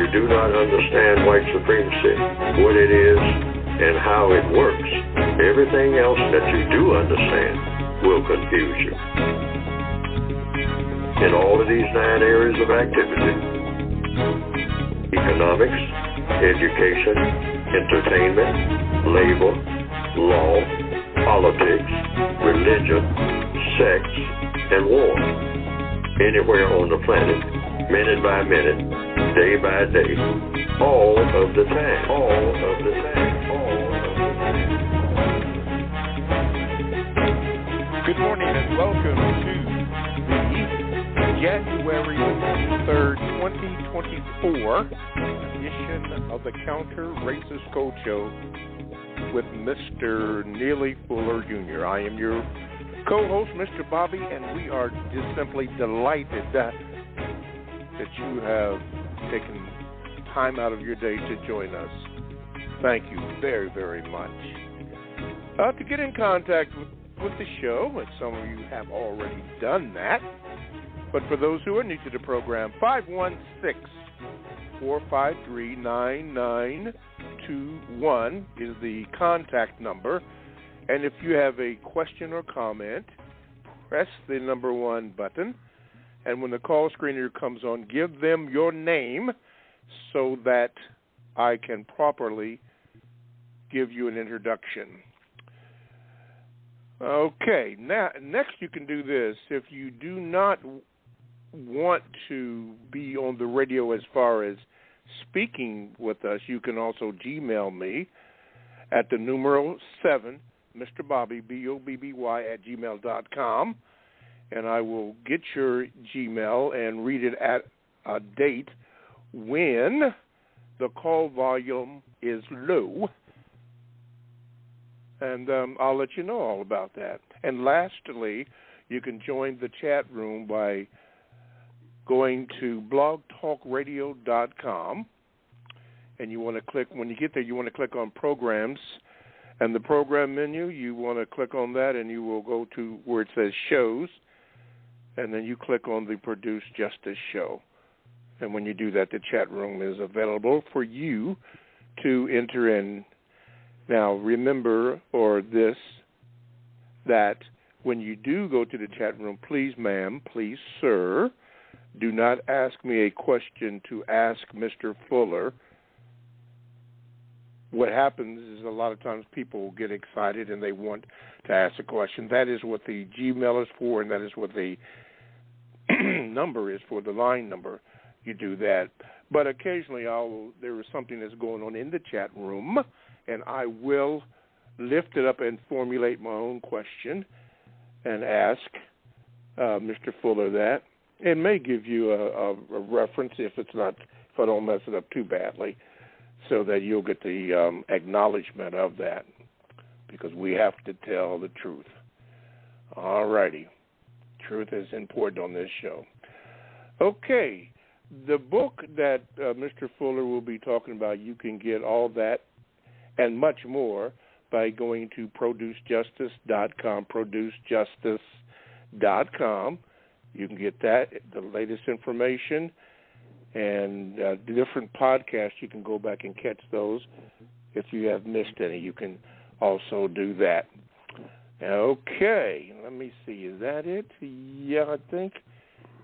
you do not understand white supremacy, what it is, and how it works, everything else that you do understand will confuse you. In all of these 9 areas of activity, economics, education, entertainment, labor, law, politics, religion, sex, and war. Anywhere on the planet, minute by minute, day by day, all of the time, all of the time, all of the time. Good morning and welcome to the January 3rd, 2024 edition of the Counter Racist Code Show with Mr. Neely Fuller Jr. I am your co-host, Mr. Bobby, and we are just simply delighted that you have taken time out of your day to join us. Thank you very, very much. To get in contact with the show, and some of you have already done that, but for those who are new to the program, 516-453-9921 is the contact number. And if you have a question or comment, press the number 1 button. And when the call screener comes on, give them your name so that I can properly give you an introduction. Okay, now next you can do this. If you do not want to be on the radio as far as speaking with us, you can also Gmail me at the numeral 7, Mr. Bobby, BOBBY, at gmail.com, and I will get your Gmail and read it at a date when the call volume is low, and I'll let you know all about that. And lastly, you can join the chat room by going to blogtalkradio.com, and you want to click, when you get there, you want to click on Programs, and the program menu, you want to click on that, and you will go to where it says Shows, and then you click on the Produce Justice Show. And when you do that, the chat room is available for you to enter in. Now, remember, that when you do go to the chat room, please, ma'am, please, sir, do not ask me a question to ask Mr. Fuller. What happens is a lot of times people get excited and they want to ask a question. That is what the Gmail is for, and that is what the number is for, the line number. You do that. But occasionally there is something that's going on in the chat room, and I will lift it up and formulate my own question and ask Mr. Fuller that. It may give you a reference if I don't mess it up too badly, so that you'll get the acknowledgement of that, because we have to tell the truth. All righty. Truth is important on this show. Okay. The book that Mr. Fuller will be talking about, you can get all that and much more by going to producejustice.com, producejustice.com. You can get that, the latest information, and different podcasts. You can go back and catch those. If you have missed any, you can also do that. Okay, let me see. Is that it? Yeah, I think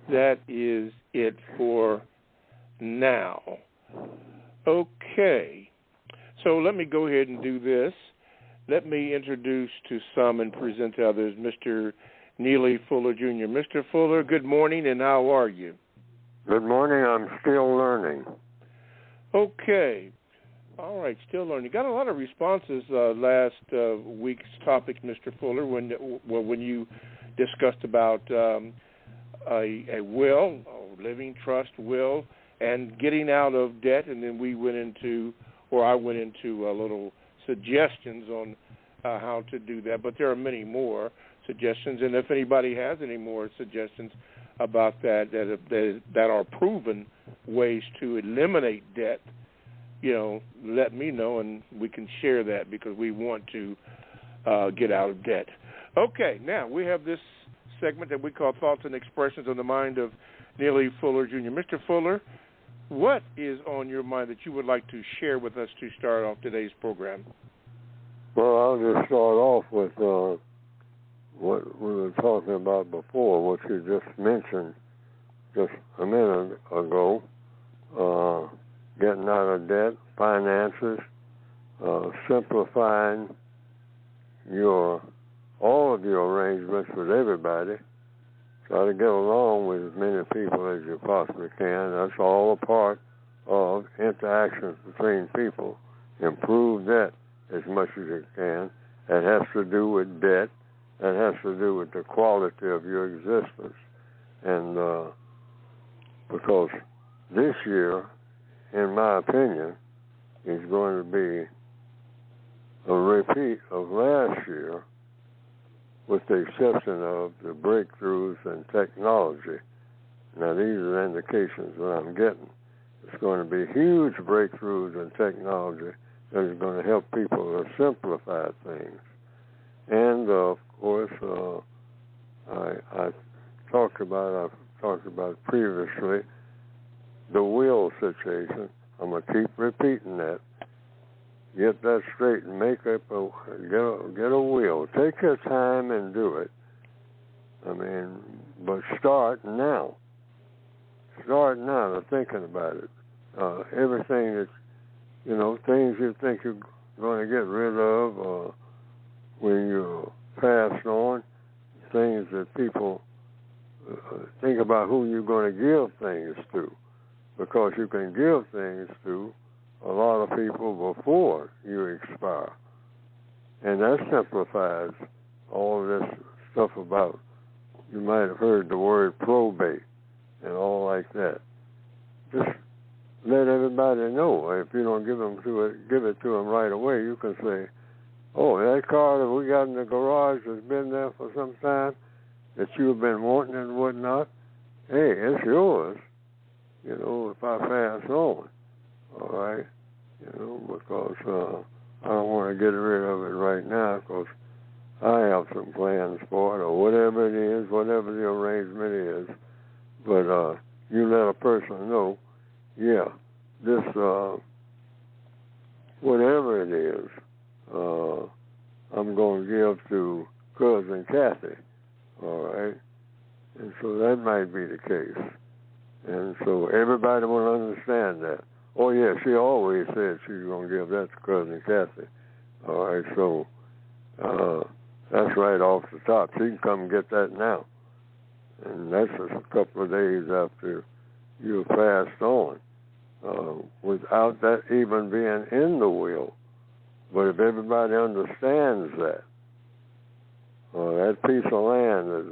that is it for now. Okay, so let me go ahead and do this. Let me introduce to some and present to others Mr. Neely Fuller Jr. Mr. Fuller, good morning, and how are you? Good morning. I'm still learning. Okay. All right, still learning. Got a lot of responses last week's topic, Mr. Fuller, when you discussed about a will, a living trust will, and getting out of debt, and then I went into a little suggestions on how to do that. But there are many more suggestions, and if anybody has any more suggestions about that are proven ways to eliminate debt, let me know, and we can share that, because we want to get out of debt. Okay, now we have this segment that we call Thoughts and Expressions on the Mind of Neely Fuller Jr. Mr. Fuller, What is on your mind that you would like to share with us to start off today's program? Well, I'll just start off with what we were talking about before, what you just mentioned just a minute ago, getting out of debt, finances, simplifying all of your arrangements with everybody. Try to get along with as many people as you possibly can. That's all a part of interactions between people. Improve that as much as you can. That has to do with debt. That has to do with the quality of your existence. And because this year, in my opinion, is going to be a repeat of last year, with the exception of the breakthroughs in technology. Now, these are indications that I'm getting. It's going to be huge breakthroughs in technology that is going to help people to simplify things. And, of course, I've talked about previously the will situation. I'm going to keep repeating that. Get that straight and get a will. Take your time and do it. But start now. Start now to thinking about it. Everything that, things you think you're going to get rid of when you're passed on, things that people think about who you're going to give things to, because you can give things to a lot of people before you expire. And that simplifies all of this stuff about, you might have heard the word probate and all like that. Just let everybody know. If you don't give it to them right away, you can say, oh, that car that we got in the garage has been there for some time that you've been wanting and whatnot. Hey, it's yours, if I pass on. All right, because I don't want to get rid of it right now because I have some plans for it or whatever it is, whatever the arrangement is. But you let a person know, this, whatever it is, I'm going to give to Cousin Kathy, all right? And so that might be the case. And so everybody will understand that. Oh, yeah, she always said she was going to give that to Cousin Kathy. All right, so that's right off the top. She can come and get that now. And that's just a couple of days after you've passed on, without that even being in the will. But if everybody understands that, that piece of land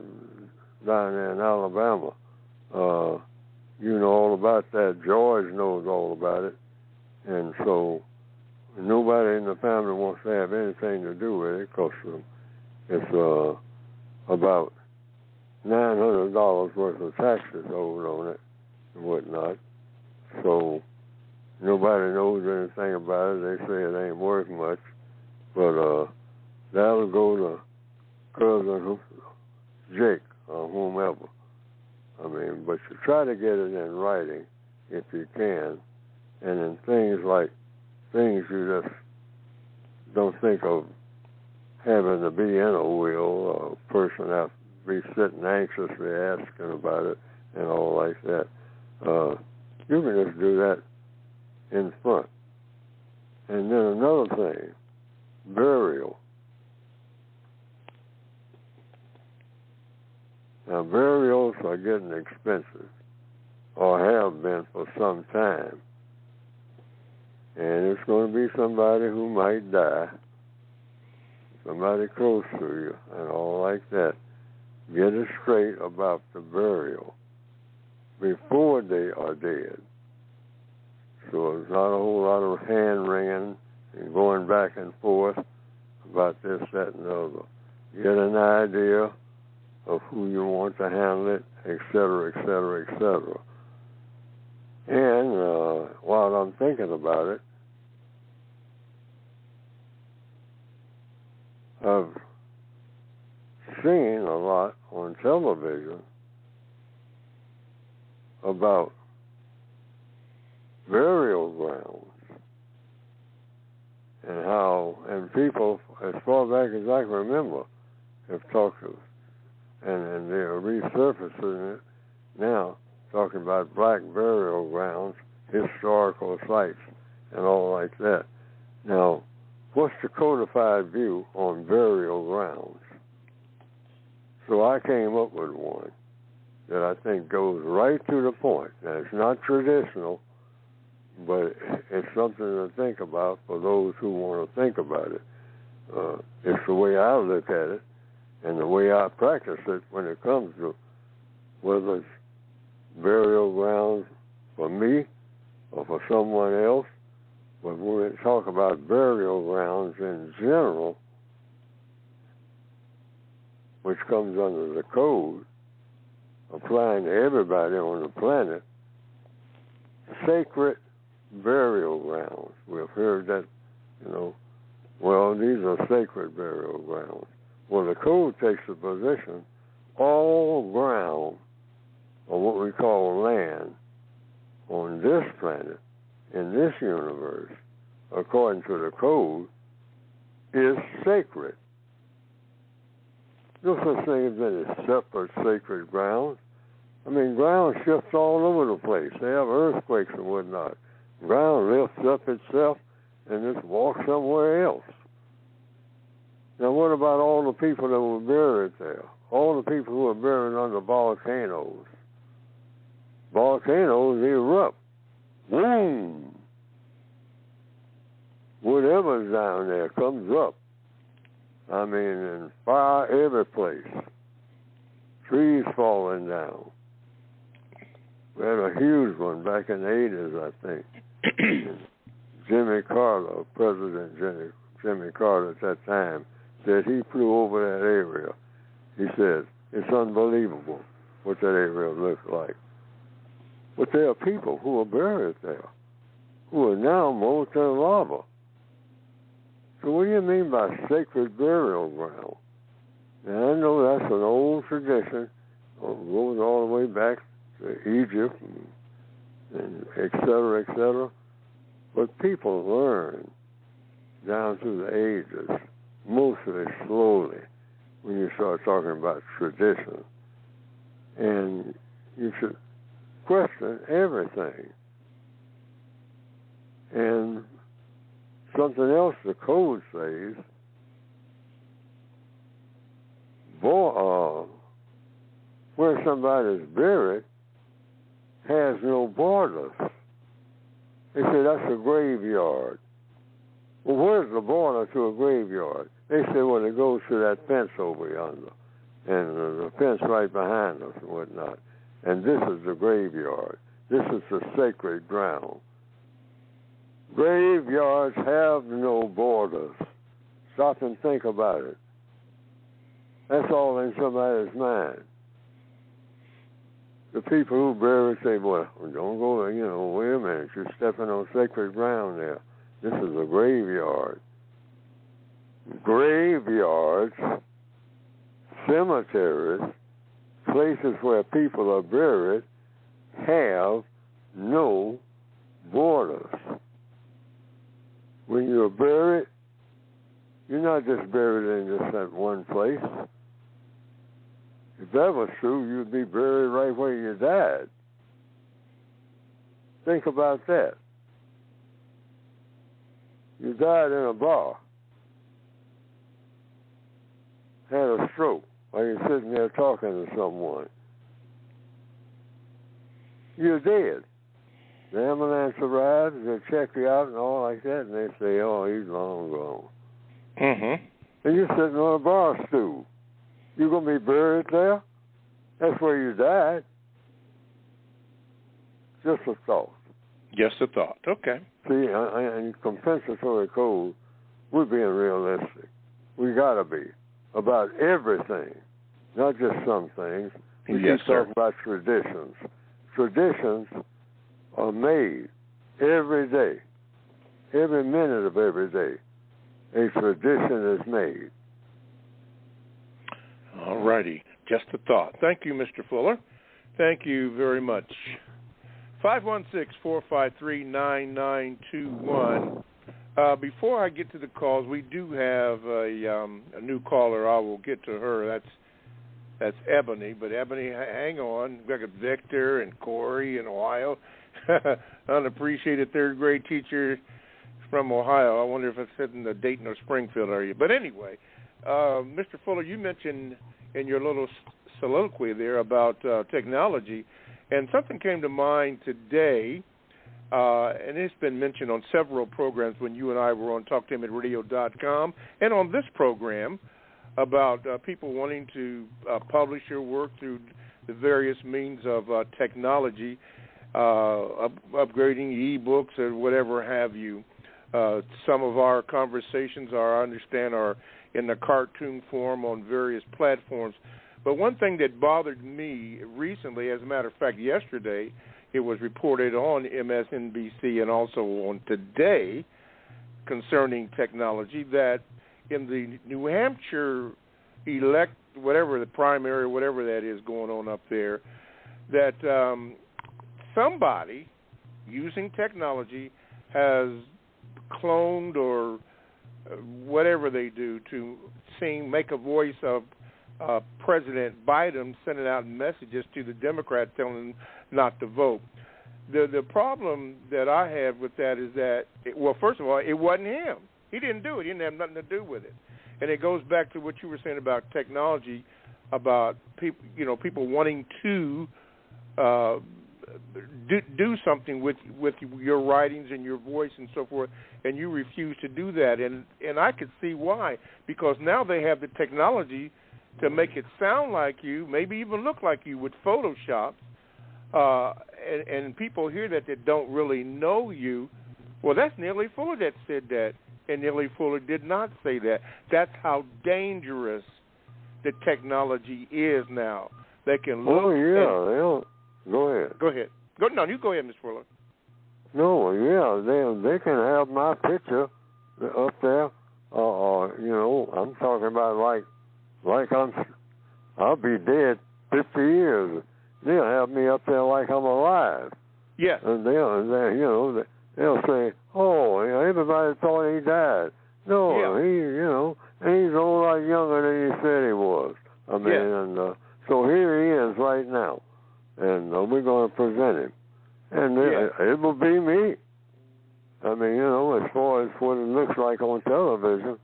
down there in Alabama, you know all about that. George knows all about it. And so nobody in the family wants to have anything to do with it because it's about $900 worth of taxes owed on it and whatnot. So nobody knows anything about it. They say it ain't worth much. But that'll go to Cousin Jake or whomever. But you try to get it in writing if you can. And in things you just don't think of having to be in a will, a person has to be sitting anxiously asking about it and all like that. You can just do that in front. And then another thing, burial. Now, burials are getting expensive, or have been for some time. And it's going to be somebody who might die, somebody close to you, and all like that. Get it straight about the burial before they are dead. So there's not a whole lot of hand-wringing and going back and forth about this, that, and the other. Get an idea of who you want to handle it, et cetera, et cetera, et cetera. And while I'm thinking about it, I've seen a lot on television about burial grounds. And people, as far back as I can remember, have talked to us. And they're resurfacing it now, talking about black burial grounds, historical sites, and all like that. Now, what's the codified view on burial grounds? So I came up with one that I think goes right to the point. Now, it's not traditional, but it's something to think about for those who want to think about it. It's the way I look at it and the way I practice it when it comes to whether it's burial grounds for me or for someone else. But when we talk about burial grounds in general, which comes under the code, applying to everybody on the planet, sacred burial grounds. We've heard that, well, these are sacred burial grounds. Well, the code takes the position, all ground, or what we call land, on this planet, in this universe, according to the code, is sacred. No such thing as any separate sacred grounds. I mean, ground shifts all over the place. They have earthquakes and whatnot. Ground lifts up itself and just walks somewhere else. Now, what about all the people that were buried there? All the people who were buried under volcanoes. Volcanoes erupt. Boom! Whatever's down there comes up. I mean, and fire every place. Trees falling down. We had a huge one back in the 80s, I think. Jimmy Carter, President Jimmy Carter at that time, said he flew over that area. He said, it's unbelievable what that area looks like. But there are people who are buried there, who are now molten lava. So what do you mean by sacred burial ground? Now, I know that's an old tradition. It goes all the way back to Egypt and et cetera, but people learn down through the ages, mostly slowly, when you start talking about tradition. And you should question everything. And something else the code says, where somebody's buried has no borders. They say that's a graveyard. Well, where's the border to a graveyard? They say, well, it goes to that fence over yonder, and the fence right behind us and whatnot. And this is the graveyard. This is the sacred ground. Graveyards have no borders. Stop and think about it. That's all in somebody's mind. The people who bury say, well, don't go, wait a minute, you're stepping on sacred ground there. This is a graveyard. Graveyards, cemeteries, places where people are buried have no borders. When you're buried, you're not just buried in just that one place. If that was true, you'd be buried right where you died. Think about that. You died in a bar, had a stroke while you're sitting there talking to someone. You're dead. The ambulance arrives, they check you out and all like that, and they say, oh, he's long gone. Mm-hmm. And you're sitting on a bar stool. You're going to be buried there? That's where you died. Just a thought. Just a thought. Okay. See, in compensatory code, we're being realistic. We got to be about everything, not just some things. We keep talking about traditions. Traditions are made every day, every minute of every day. A tradition is made. All righty. Just a thought. Thank you, Mr. Fuller. Thank you very much. 516-453-9921. Before I get to the calls, we do have a new caller. I will get to her. That's Ebony. But Ebony, hang on. We've got Victor and Corey in Ohio. Unappreciated third grade teacher from Ohio. I wonder if it's in the Dayton or Springfield area. But anyway, Mr. Fuller, you mentioned in your little soliloquy there about technology, and something came to mind today, and it's been mentioned on several programs when you and I were on TalkToHim@radio.com, and on this program about people wanting to publish your work through the various means of technology, upgrading e-books or whatever have you. Some of our conversations, I understand, are in the cartoon form on various platforms. But one thing that bothered me recently, as a matter of fact, yesterday, it was reported on MSNBC and also on Today concerning technology that in the New Hampshire whatever the primary, whatever that is going on up there, that somebody using technology has cloned or whatever they do to make a voice of President Biden, sending out messages to the Democrats telling them not to vote. The problem that I have with that is that, first of all, it wasn't him. He didn't do it. He didn't have nothing to do with it. And it goes back to what you were saying about technology, about people wanting to do something with your writings and your voice and so forth, and you refuse to do that. And I could see why, because now they have the technology to make it sound like you, maybe even look like you with Photoshop, and people hear that don't really know you. Well, that's Neely Fuller that said that, and Neely Fuller did not say that. That's how dangerous the technology is now. They can look. Oh, yeah. Go ahead. Go ahead. No, you go ahead, Ms. Fuller. No, yeah, they can have my picture up there. I'm talking about like I'll be dead 50 years. They'll have me up there like I'm alive. Yes. And they'll say, "Oh, everybody thought he died." No, yeah. he's a whole lot younger than he said he was. I mean, and so here he is right now, and we're going to present him, and it will be me. I mean, as far as what it looks like on television,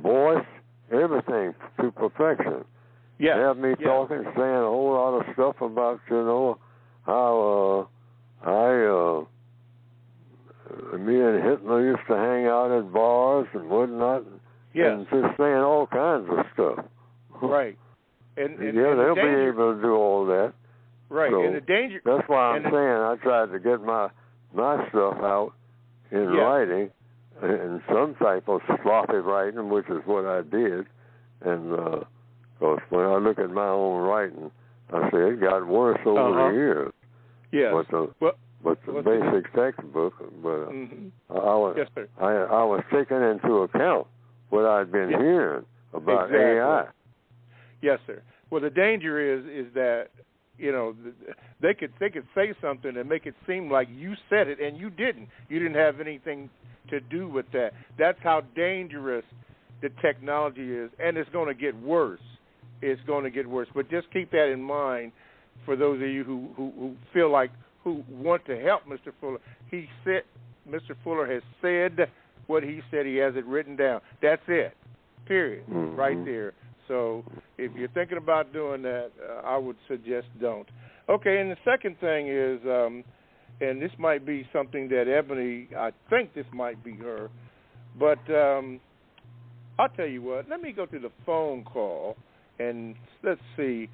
voice, everything to perfection. Yeah. Have me talking, saying a whole lot of stuff about, how me and Hitler used to hang out at bars and whatnot. And just saying all kinds of stuff. Right. And they'll be able to do all that. Right. So and the danger. That's why I'm saying I tried to get my stuff out in writing, in some type of sloppy writing, which is what I did. And because when I look at my own writing, I say it got worse over the years. Yes. But the basic textbook, but I was taking into account what I'd been hearing about AI. Yes, sir. Well, the danger is that they could say something and make it seem like you said it and you didn't. You didn't have anything to do with that. That's how dangerous the technology is, and it's going to get worse. It's going to get worse. But just keep that in mind for those of you who feel like who want to help Mr. Fuller. Mr. Fuller has said what he said. He has it written down. That's it. Period. Mm-hmm. Right there. So if you're thinking about doing that, I would suggest don't. Okay, and the second thing is, and this might be something that Ebony, I think this might be her, but I'll tell you what, let me go to the phone call, and let's see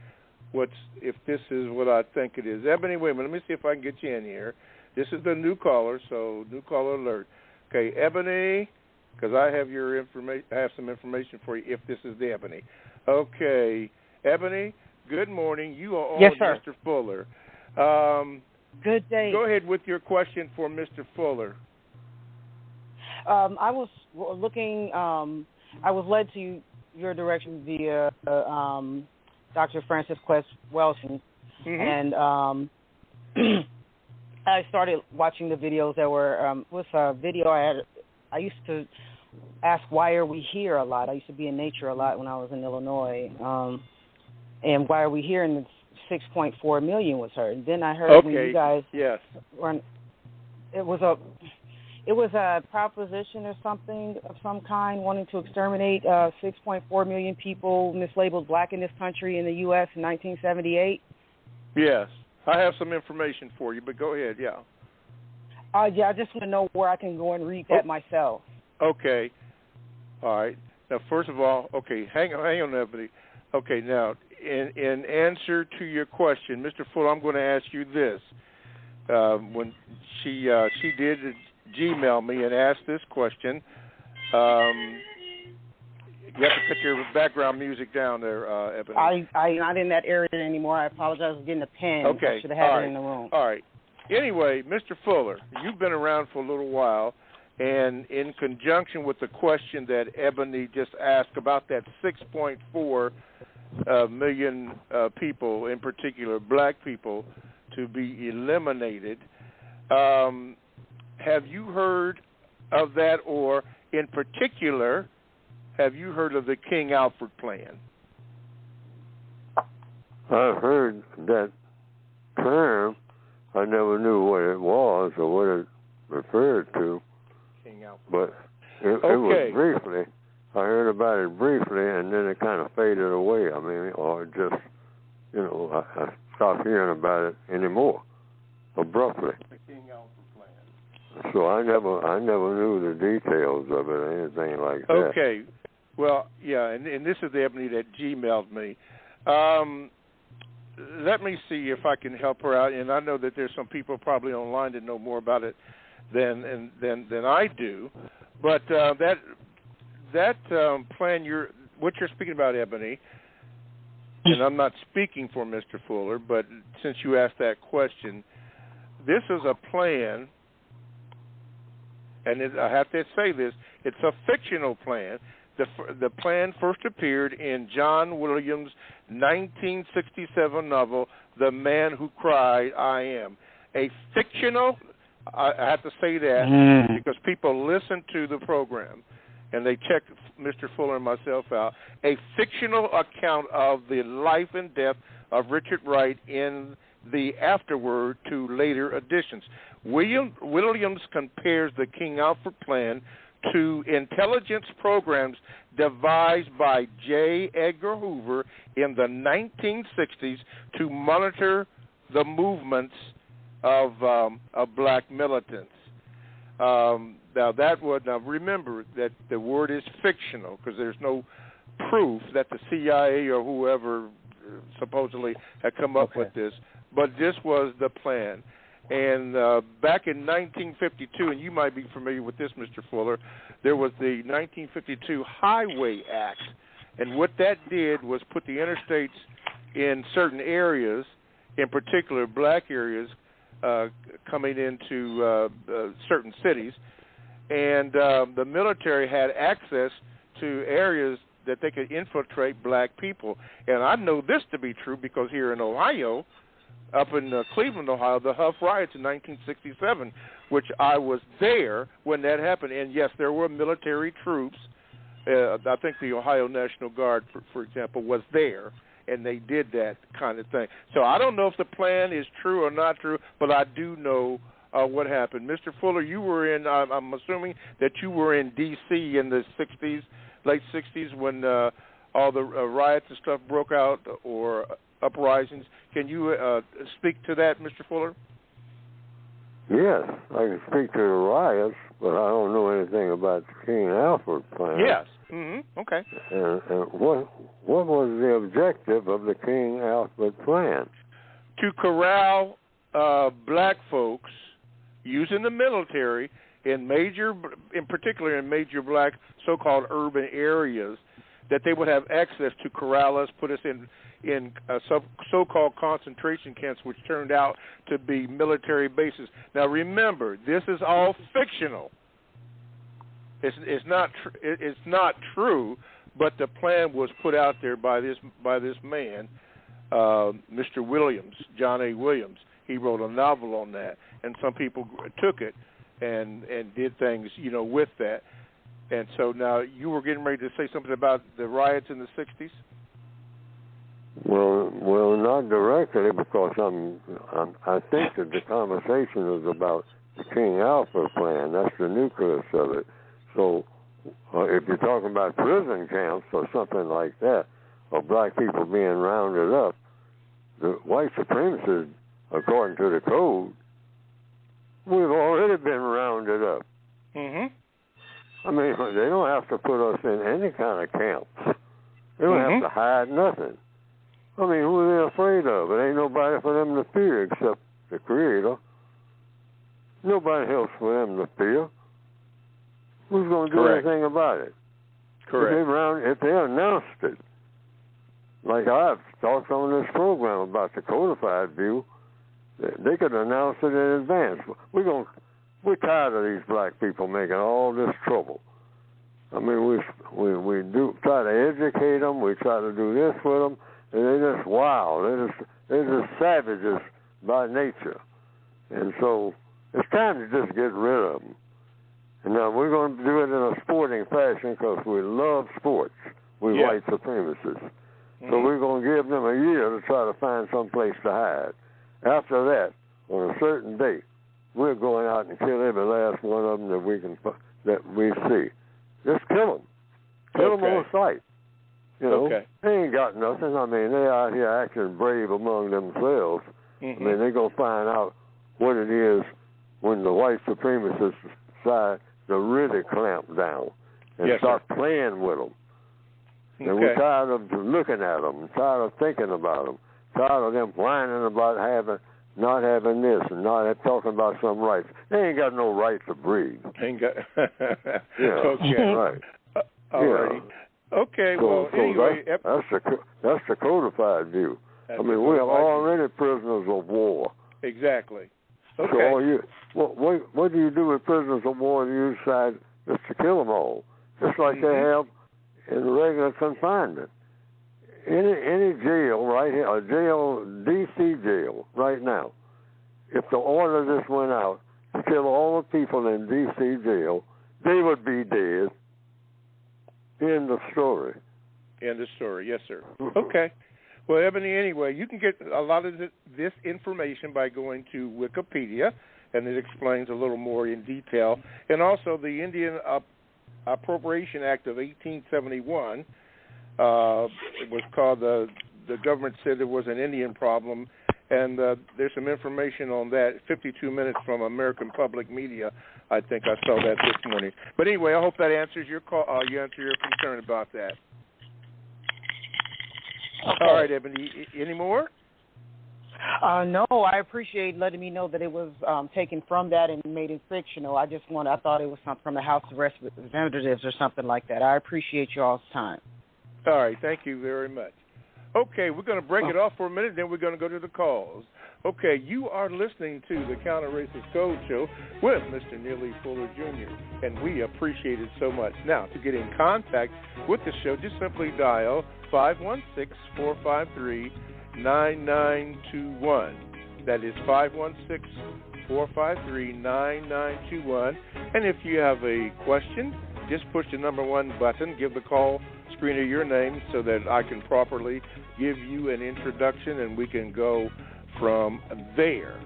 if this is what I think it is. Ebony, wait a minute, let me see if I can get you in here. This is the new caller, so new caller alert. Okay, Ebony, because I have your information. I have some information for you if this is the Ebony. Okay, Ebony, good morning. You are on Mr. Fuller. Good day. Go ahead with your question for Mr. Fuller. I was looking. I was led to your direction via Dr. Francis Quest Welsing, and I started watching the videos that were was a video I used to ask, why are we here a lot. I used to be in nature a lot when I was in Illinois. And why are we here? And 6.4 million was heard. And then I heard when you guys were on, it was a proposition or something of some kind wanting to exterminate 6.4 million people mislabeled black in this country in the U.S. in 1978. Yes. I have some information for you, but go ahead, yeah. I just want to know where I can go and read that myself. Okay. All right. Now, first of all, okay, hang on, Ebony. Okay, now, in answer to your question, Mr. Fuller, I'm going to ask you this. When she did Gmail me and asked this question, you have to put your background music down there, Ebony. I'm not in that area anymore. I apologize for getting a pen. Okay. I should have had it in the room. All right. Anyway, Mr. Fuller, you've been around for a little while, and in conjunction with the question that Ebony just asked about that 6.4 million people, in particular black people, to be eliminated, have you heard of that, or in particular, have you heard of the King Alfred Plan? I've heard that term. I never knew what it was or what it referred to. King Alfred. But it was briefly. I heard about it briefly, and then it kind of faded away. I mean, or just, I stopped hearing about it anymore, abruptly. The King Alfred Plan. So I never knew the details of it or anything like that. Okay. Well, yeah, and this is the Ebony that Gmailed me. Let me see if I can help her out, and I know that there's some people probably online that know more about it than I do. But that plan, what you're speaking about, Ebony, and I'm not speaking for Mr. Fuller, but since you asked that question, this is a plan, and I have to say this, it's a fictional plan. The plan first appeared in John Williams' 1967 novel, The Man Who Cried, I Am. A fictional, I have to say that because people listen to the program and they check Mr. Fuller and myself out, a fictional account of the life and death of Richard Wright in the afterword to later editions. Williams compares the King Alfred Plan to intelligence programs devised by J. Edgar Hoover in the 1960s to monitor the movements of black militants. Now remember that the word is fictional because there's no proof that the CIA or whoever supposedly had come up with this, but this was the plan. And back in 1952, and you might be familiar with this, Mr. Fuller, there was the 1952 Highway Act. And what that did was put the interstates in certain areas, in particular black areas, coming into certain cities. And the military had access to areas that they could infiltrate black people. And I know this to be true because here in Ohio, up in Cleveland, Ohio, the Huff Riots in 1967, which I was there when that happened. And, yes, there were military troops. I think the Ohio National Guard, for example, was there, and they did that kind of thing. So I don't know if the plan is true or not true, but I do know what happened. Mr. Fuller, you were in, I'm assuming that you were in D.C. in the 60s, late 60s, when all the riots and stuff broke out, or uprisings. Can you speak to that, Mr. Fuller? Yes, I can speak to the riots, but I don't know anything about the King Alfred Plan. Yes. Mm-hmm. Okay. And what was the objective of the King Alfred Plan? To corral black folks using the military in particular in major black so-called urban areas, that they would have access to corral us, put us in so-called concentration camps, which turned out to be military bases. Now, remember, this is all fictional. It's not true, but the plan was put out there by this man, Mr. Williams, John A. Williams, he wrote a novel on that, and some people took it and did things, with that. And so now you were getting ready to say something about the riots in the 60s? Well, not directly, because I think that the conversation is about the King Alfred Plan. That's the nucleus of it. So if you're talking about prison camps or something like that, or black people being rounded up, the white supremacists, according to the code, we've already been rounded up. Mm-hmm. I mean, they don't have to put us in any kind of camps. They don't have to hide nothing. I mean, who are they afraid of? It ain't nobody for them to fear except the Creator. Nobody else for them to fear. Who's going to do anything about it? Correct. If they announced it, like I've talked on this program about the Codified view, they could announce it in advance. We're tired of these black people making all this trouble. I mean, we do try to educate them. We try to do this with them, and they're just wild. They're just savages by nature. And so it's time to just get rid of them. And now we're going to do it in a sporting fashion because we love sports. We white supremacists. Mm-hmm. So we're going to give them a year to try to find some place to hide. After that, on a certain date, we're going out and kill every last one of them that we see. Just kill them. Kill them on sight. They ain't got nothing. I mean, they out here acting brave among themselves. Mm-hmm. I mean, they're going to find out what it is when the white supremacists decide to really clamp down and start playing with them. And we're tired of looking at them, tired of thinking about them, tired of them whining about not having this and not talking about some rights. They ain't got no right to breathe. Ain't got. Right. All right. Okay. So anyway, that's the codified view. I mean, we're already prisoners of war. Exactly. Okay. So what do you do with prisoners of war? You decide just to kill them all, just like they have in regular confinement. Any jail right here, a jail, D.C. jail right now, if the order just went out to kill all the people in D.C. jail, they would be dead. End of story. End of story. Yes, sir. Okay. Well, Ebony, anyway, you can get a lot of this information by going to Wikipedia, and it explains a little more in detail. And also the Indian Appropriation Act of 1871, it was called, the government said there was an Indian problem, and there's some information on that, 52 minutes from American Public Media. I think I saw that this morning. But anyway, I hope that answers your call. You answer your concern about that. Okay. All right, Ebony. Any more? No, I appreciate letting me know that it was taken from that and made it fictional. I thought it was something from the House of Representatives or something like that. I appreciate you all's time. All right, thank you very much. Okay, we're going to break it off for a minute, then we're going to go to the calls. Okay, you are listening to the Counter-Racist Code Show with Mr. Neely Fuller Jr., and we appreciate it so much. Now, to get in contact with the show, just simply dial 516-453-9921. That is 516-453-9921. And if you have a question, just push the number 1 button, give the call screener your name so that I can properly give you an introduction and we can go from there.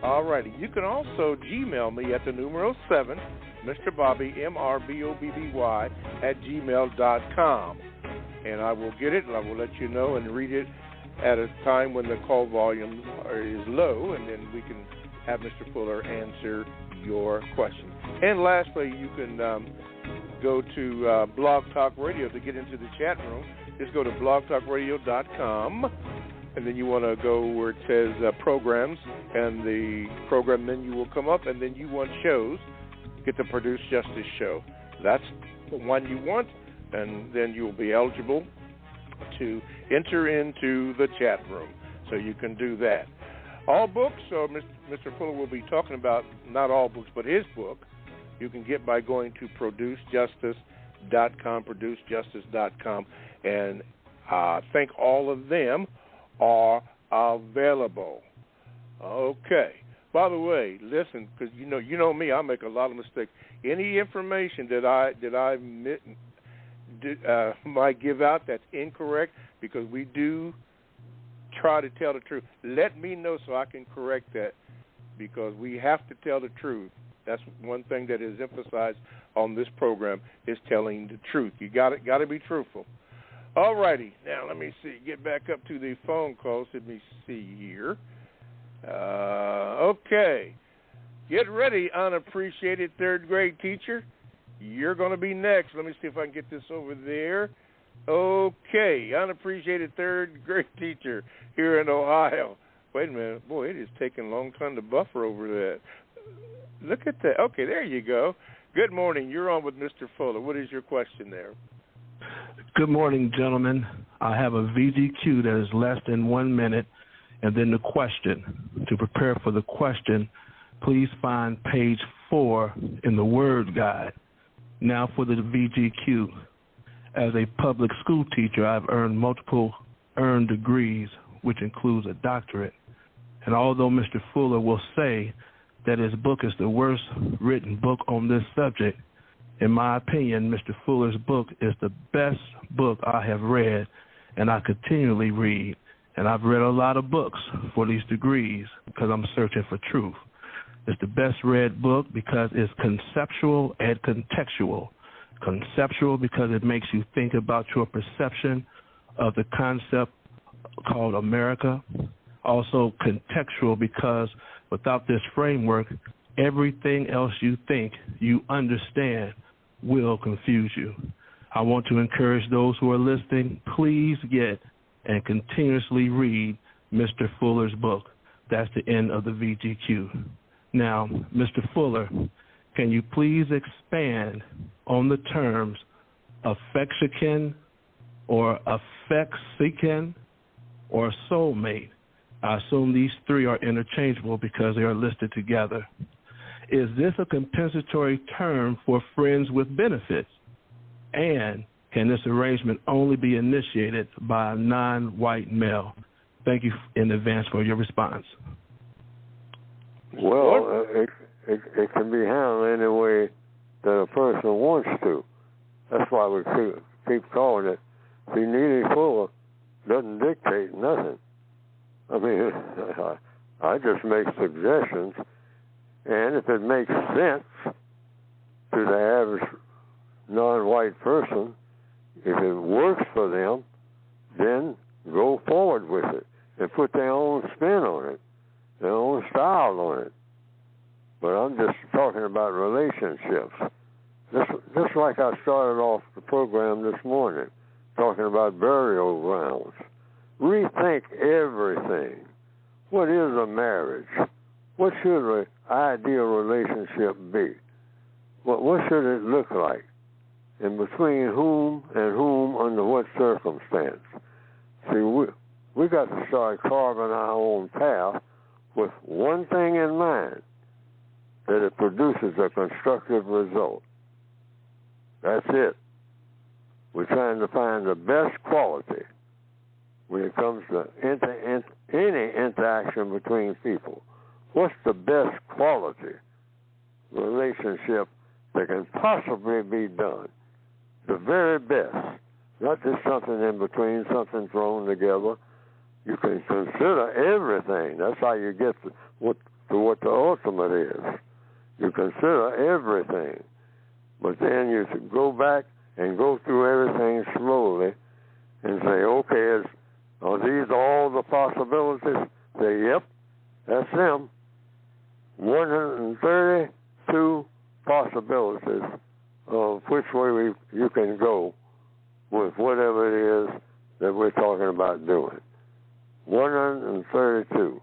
All righty. You can also Gmail me at the numero 7, Mr. Bobby, MRBOBBY, @gmail.com. And I will get it, and I will let you know and read it at a time when the call volume is low, and then we can have Mr. Fuller answer your questions. And lastly, you can go to Blog Talk Radio to get into the chat room. Just go to blogtalkradio.com, and then you want to go where it says programs, and the program menu will come up, and then you want shows. Get the Produce Justice show. That's the one you want, and then you'll be eligible to enter into the chat room. So you can do that. All books, so Mr. Fuller will be talking about, not all books, but his book, you can get by going to producejustice.com, producejustice.com, and I think all of them are available. Okay. By the way, listen, because you know me, I make a lot of mistakes. Any information that I might give out that's incorrect, because we do try to tell the truth, let me know so I can correct that, because we have to tell the truth. That's one thing that is emphasized on this program, is telling the truth. You got to be truthful. All righty. Now, let me see. Get back up to the phone calls. Let me see here. Okay. Get ready, unappreciated third grade teacher. You're going to be next. Let me see if I can get this over there. Okay. Unappreciated third grade teacher here in Ohio. Wait a minute. Boy, it is taking a long time to buffer over that. Look at that. Okay, there you go. Good morning. You're on with Mr. Fuller. What is your question there? Good morning, gentlemen. I have a VGQ that is less than 1 minute, and then the question. To prepare for the question, please find page 4 in the Word Guide. Now for the VGQ. As a public school teacher, I've earned multiple earned degrees, which includes a doctorate. And although Mr. Fuller will say that his book is the worst written book on this subject, in my opinion, Mr. Fuller's book is the best book I have read, and I continually read. And I've read a lot of books for these degrees because I'm searching for truth. It's the best read book because it's conceptual and contextual. Conceptual because it makes you think about your perception of the concept called America. Also contextual because without this framework, everything else you think you understand will confuse you. I want to encourage those who are listening, please get and continuously read Mr. Fuller's book. That's the end of the VGQ. Now, Mr. Fuller, can you please expand on the terms affection or affection or soulmate? I assume these three are interchangeable because they are listed together. Is this a compensatory term for friends with benefits? And can this arrangement only be initiated by a non-white male? Thank you in advance for your response. Well, it can be handled any way that a person wants to. That's why we keep calling it. See, Neely Fuller doesn't dictate nothing. I mean, I just make suggestions, and if it makes sense to the average non-white person, if it works for them, then go forward with it and put their own spin on it, their own style on it. But I'm just talking about relationships. Just like I started off the program this morning, talking about burial grounds. Rethink everything. What is a marriage? What should an ideal relationship be? What should it look like? And between whom and whom, under what circumstance? See, we got to start carving our own path with one thing in mind, that it produces a constructive result. That's it. We're trying to find the best quality when it comes to any interaction between people. What's the best quality relationship that can possibly be done? The very best. Not just something in between, something thrown together. You can consider everything. That's how you get to what the ultimate is. You consider everything. But then you should go back and go through everything slowly and say, okay, are these all the possibilities? Say, yep, that's them. 132 possibilities of which way you can go with whatever it is that we're talking about doing. 132.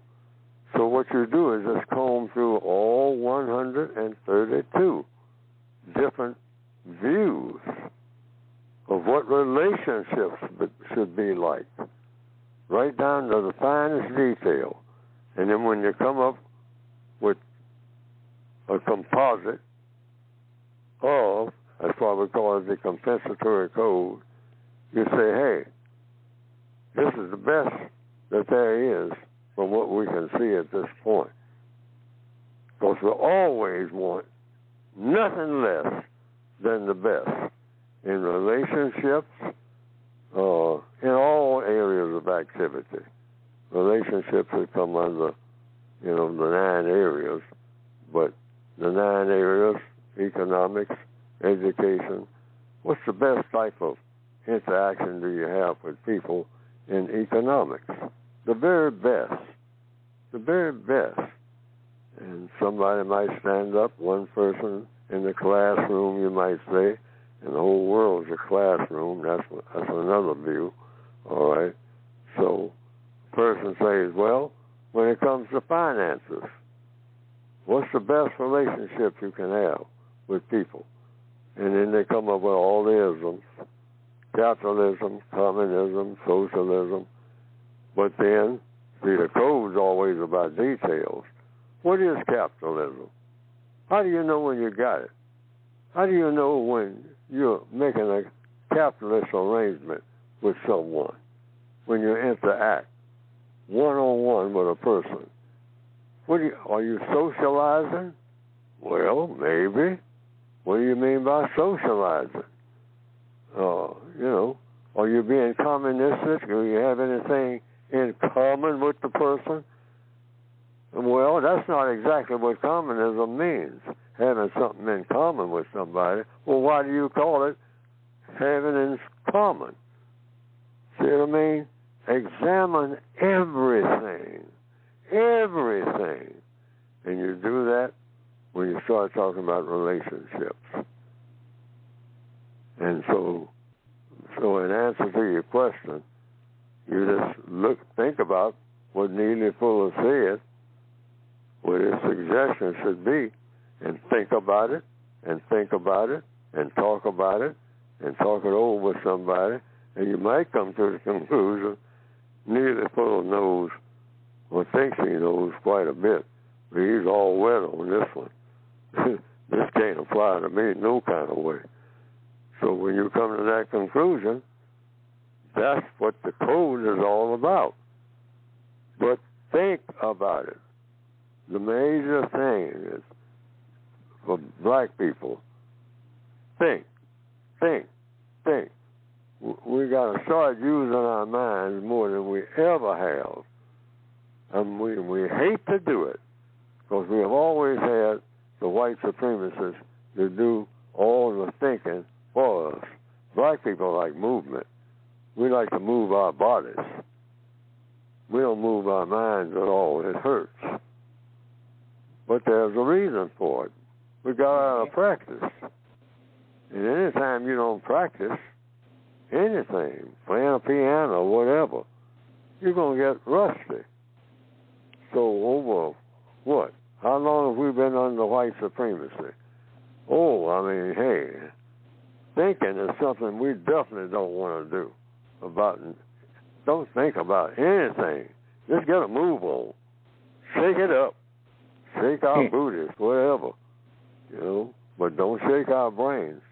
So what you do is just comb through all 132 different views of what relationships should be like, right down to the finest detail. And then when you come up with a composite of, that's why we call it the compensatory code, you say, hey, this is the best that there is from what we can see at this point. will always want nothing less than the best in relationships, in all areas of activity. Relationships would come under, the 9 areas, but the 9 areas, economics, education, what's the best type of interaction do you have with people in economics? The very best. The very best. And somebody might stand up, one person in the classroom, you might say, and the whole world's a classroom. That's another view, all right? So the person says, well, when it comes to finances, what's the best relationship you can have with people? And then they come up with all the isms, capitalism, communism, socialism. But then, see, the code's always about details. What is capitalism? How do you know when you got it? How do you know when you're making a capitalist arrangement with someone? When you interact one-on-one with a person? Are you socializing? Well, maybe. What do you mean by socializing? Are you being communistic? Do you have anything in common with the person? Well, that's not exactly what communism means, having something in common with somebody. Well, why do you call it having in common? See what I mean? Examine everything. Everything. And you do that when you start talking about relationships. And so in answer to your question, you just think about what Neely Fuller said, what his suggestion should be, and think about it, and think about it, and talk about it, and talk it over with somebody, and you might come to the conclusion Neely Fuller knows, or thinks he knows quite a bit, but he's all wet on this one. This can't apply to me no kind of way. So when you come to that conclusion, that's what the code is all about. But think about it. The major thing is for black people, think. We got to start using our minds more than we ever have. And we hate to do it because we have always had the white supremacists to do all the thinking for us. Black people like movement. We like to move our bodies. We don't move our minds at all. It hurts. But there's a reason for it. We got out of practice. And anytime you don't practice anything, playing a piano or whatever, you're going to get rusty. So over what? How long have we been under white supremacy? Oh, I mean, hey, thinking is something we definitely don't want to do. Don't think about anything. Just get a move on. Shake it up. Shake our booties, whatever. But don't shake our brains.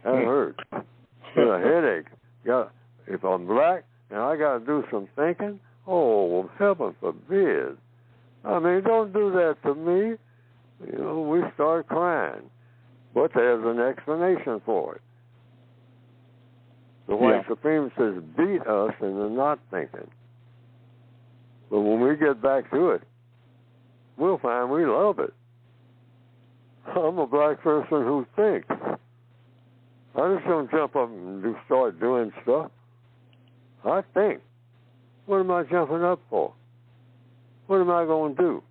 That hurts. Get a headache. If I'm black and I got to do some thinking, oh, heaven forbid. I mean, don't do that to me. We start crying. But there's an explanation for it. The white supremacists beat us into not thinking. But when we get back to it, we'll find we love it. I'm a black person who thinks. I just don't jump up and start doing stuff. I think. What am I jumping up for? What am I going to do?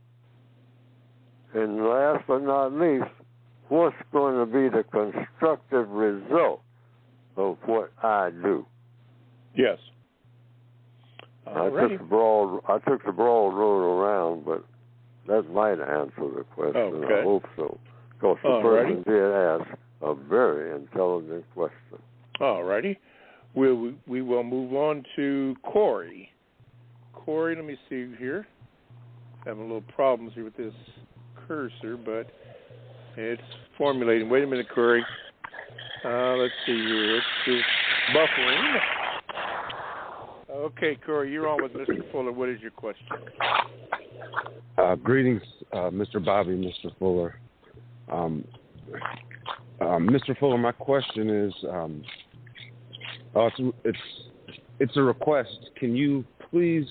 And last but not least, what's going to be the constructive result of what I do? Yes. I took the broad road around, but that might answer the question. Okay. I hope so. Because the person did ask a very intelligent question. All righty. We will move on to Corey. Corey, let me see here. Having a little problems here with this cursor, but it's formulating. Wait a minute, Corey. Let's see here. It's just buffering. Okay, Corey, you're on with Mr. Fuller. What is your question? Greetings, Mr. Bobby, Mr. Fuller. Mr. Fuller, my question is, it's a request. Can you please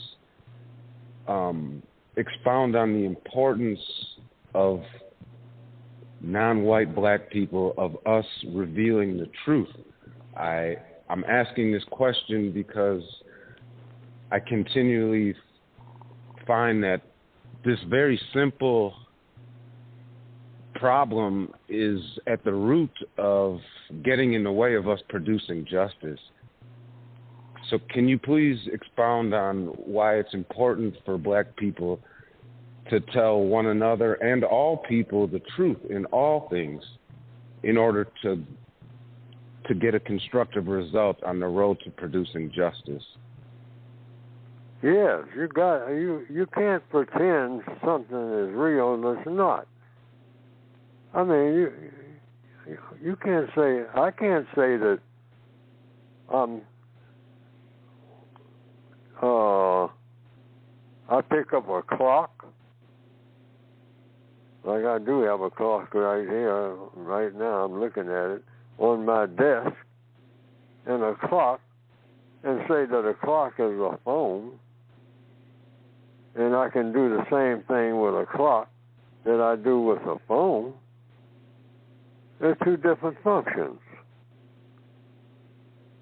expound on the importance of non-white black people, of us revealing the truth? I'm asking this question because I continually find that this very simple problem is at the root of getting in the way of us producing justice. So can you please expound on why it's important for black people to tell one another and all people the truth in all things in order to get a constructive result on the road to producing justice? Yes, you can't pretend something is real and it's not. I mean, you can't say, I can't say that I pick up a clock, like I do have a clock right here, right now, I'm looking at it, on my desk, and a clock, and say that a clock is a phone, and I can do the same thing with a clock that I do with a phone. They're two different functions.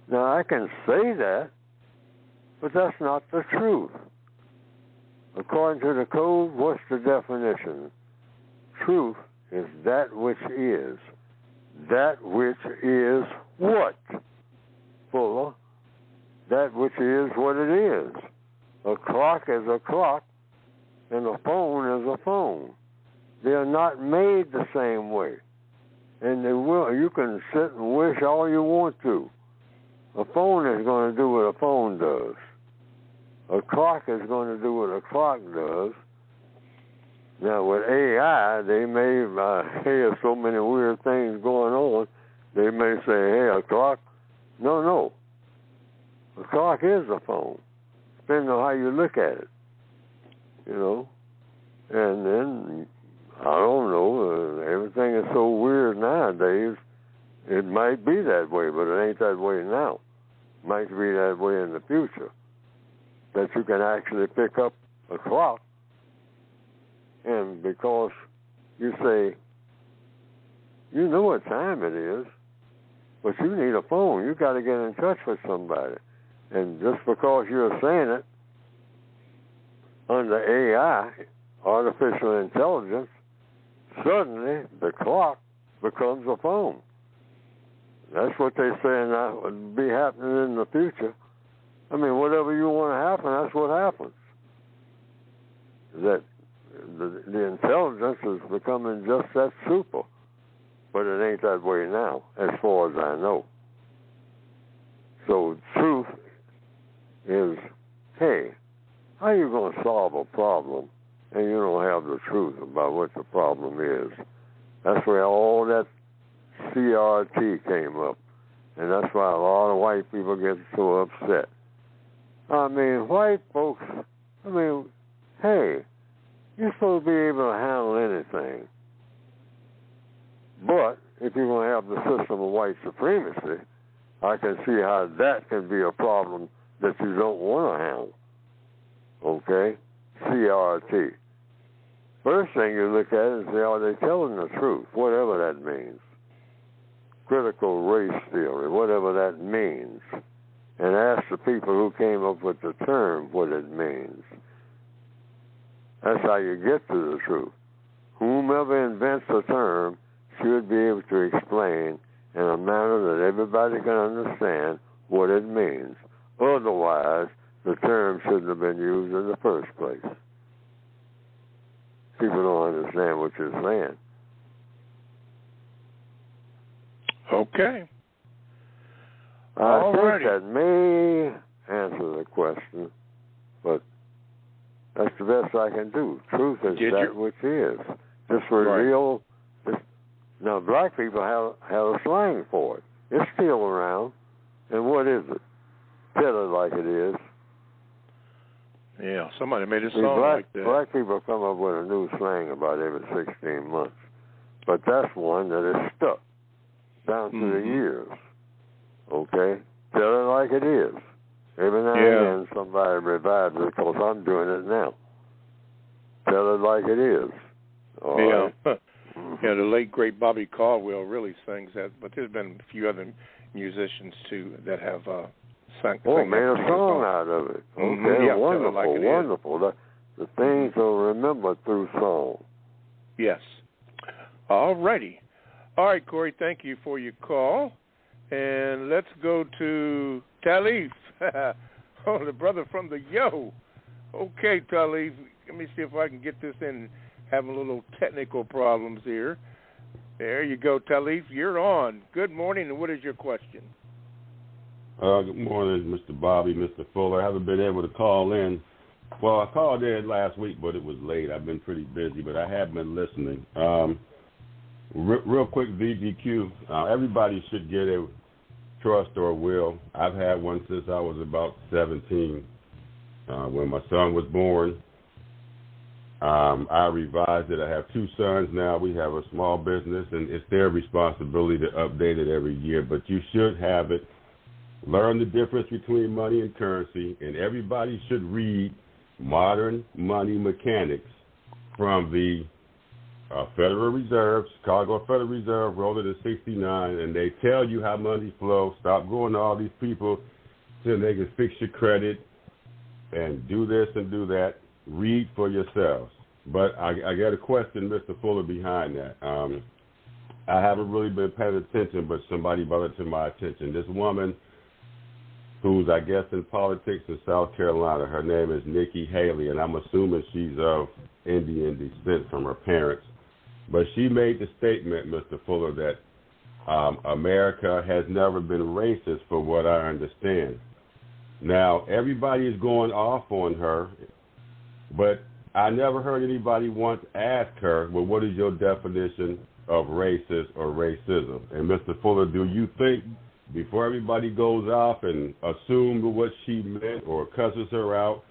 Now, I can say that, but that's not the truth. According to the code, what's the definition? Truth is that which is. That which is what? Fuller. That which is what it is. A clock is a clock, and a phone is a phone. They are not made the same way. And they will. You can sit and wish all you want to. A phone is going to do what a phone does. A clock is going to do what a clock does. Now, with AI, they may hear so many weird things going on, they may say, hey, a clock. No. A clock is a phone, depending on how you look at it, you know. And then, I don't know, everything is so weird nowadays, it might be that way, but it ain't that way now. It might be that way in the future, that you can actually pick up a clock, and because you say, you know what time it is, but you need a phone. You got to get in touch with somebody. And just because you're saying it under AI, artificial intelligence, suddenly the clock becomes a phone. That's what they say now would be happening in the future. I mean, whatever you want to happen, that's what happens. That the intelligence is becoming just that super. But it ain't that way now, as far as I know. So truth is, hey, how you going to solve a problem and you don't have the truth about what the problem is? That's where all that CRT came up. And that's why a lot of white people get so upset. I mean, white folks, hey, you're supposed to be able to handle anything. But if you're going to have the system of white supremacy, I can see how that can be a problem that you don't want to handle. Okay? CRT. First thing you look at is, are they telling the truth, whatever that means. Critical race theory, whatever that means. And ask the people who came up with the term what it means. That's how you get to the truth. Whomever invents the term should be able to explain in a manner that everybody can understand what it means. Otherwise, the term shouldn't have been used in the first place. People don't understand what you're saying. Okay. I think that may answer the question, but that's the best I can do. Truth is that which is. Just reveal. Right. Now, black people have a slang for it. It's still around. And what is it? Tell it like it is. Yeah, somebody made a See, song like that. Black people come up with a new slang about every 16 months. But that's one that is stuck down through the years. Okay? Tell it like it is. Every now and then somebody revives it because I'm doing it now. Tell it like it is. All right? Yeah, the late, great Bobby Caldwell really sings that, but there's been a few other musicians, too, that have made a song out of it. Okay, wonderful, like it wonderful. The things are remembered through song. Yes. All righty. All right, Corey, thank you for your call. And let's go to Talif, the brother from the Yo. Okay, Talif, let me see if I can get this in. Having a little technical problems here. There you go, Talif. You're on. Good morning, and what is your question? Good morning, Mr. Bobby, Mr. Fuller. I haven't been able to call in. Well, I called in last week, but it was late. I've been pretty busy, but I have been listening. Real quick, VGQ. Everybody should get a trust or a will. I've had one since I was about 17. When my son was born, I revised it. I have 2 sons now. We have a small business, and it's their responsibility to update it every year. But you should have it. Learn the difference between money and currency, and everybody should read Modern Money Mechanics from the Federal Reserve, Chicago Federal Reserve, wrote it in 69, and they tell you how money flows. Stop going to all these people till they can fix your credit and do this and do that. Read for yourselves. But I got a question, Mr. Fuller, behind that. I haven't really been paying attention, but somebody brought it to my attention. This woman who's, I guess, in politics in South Carolina, her name is Nikki Haley, and I'm assuming she's of Indian descent from her parents. But she made the statement, Mr. Fuller, that America has never been racist, for what I understand. Now, everybody is going off on her, but I never heard anybody once ask her, well, what is your definition of racist or racism? And Mr. Fuller, do you think, before everybody goes off and assumes what she meant or cusses her out,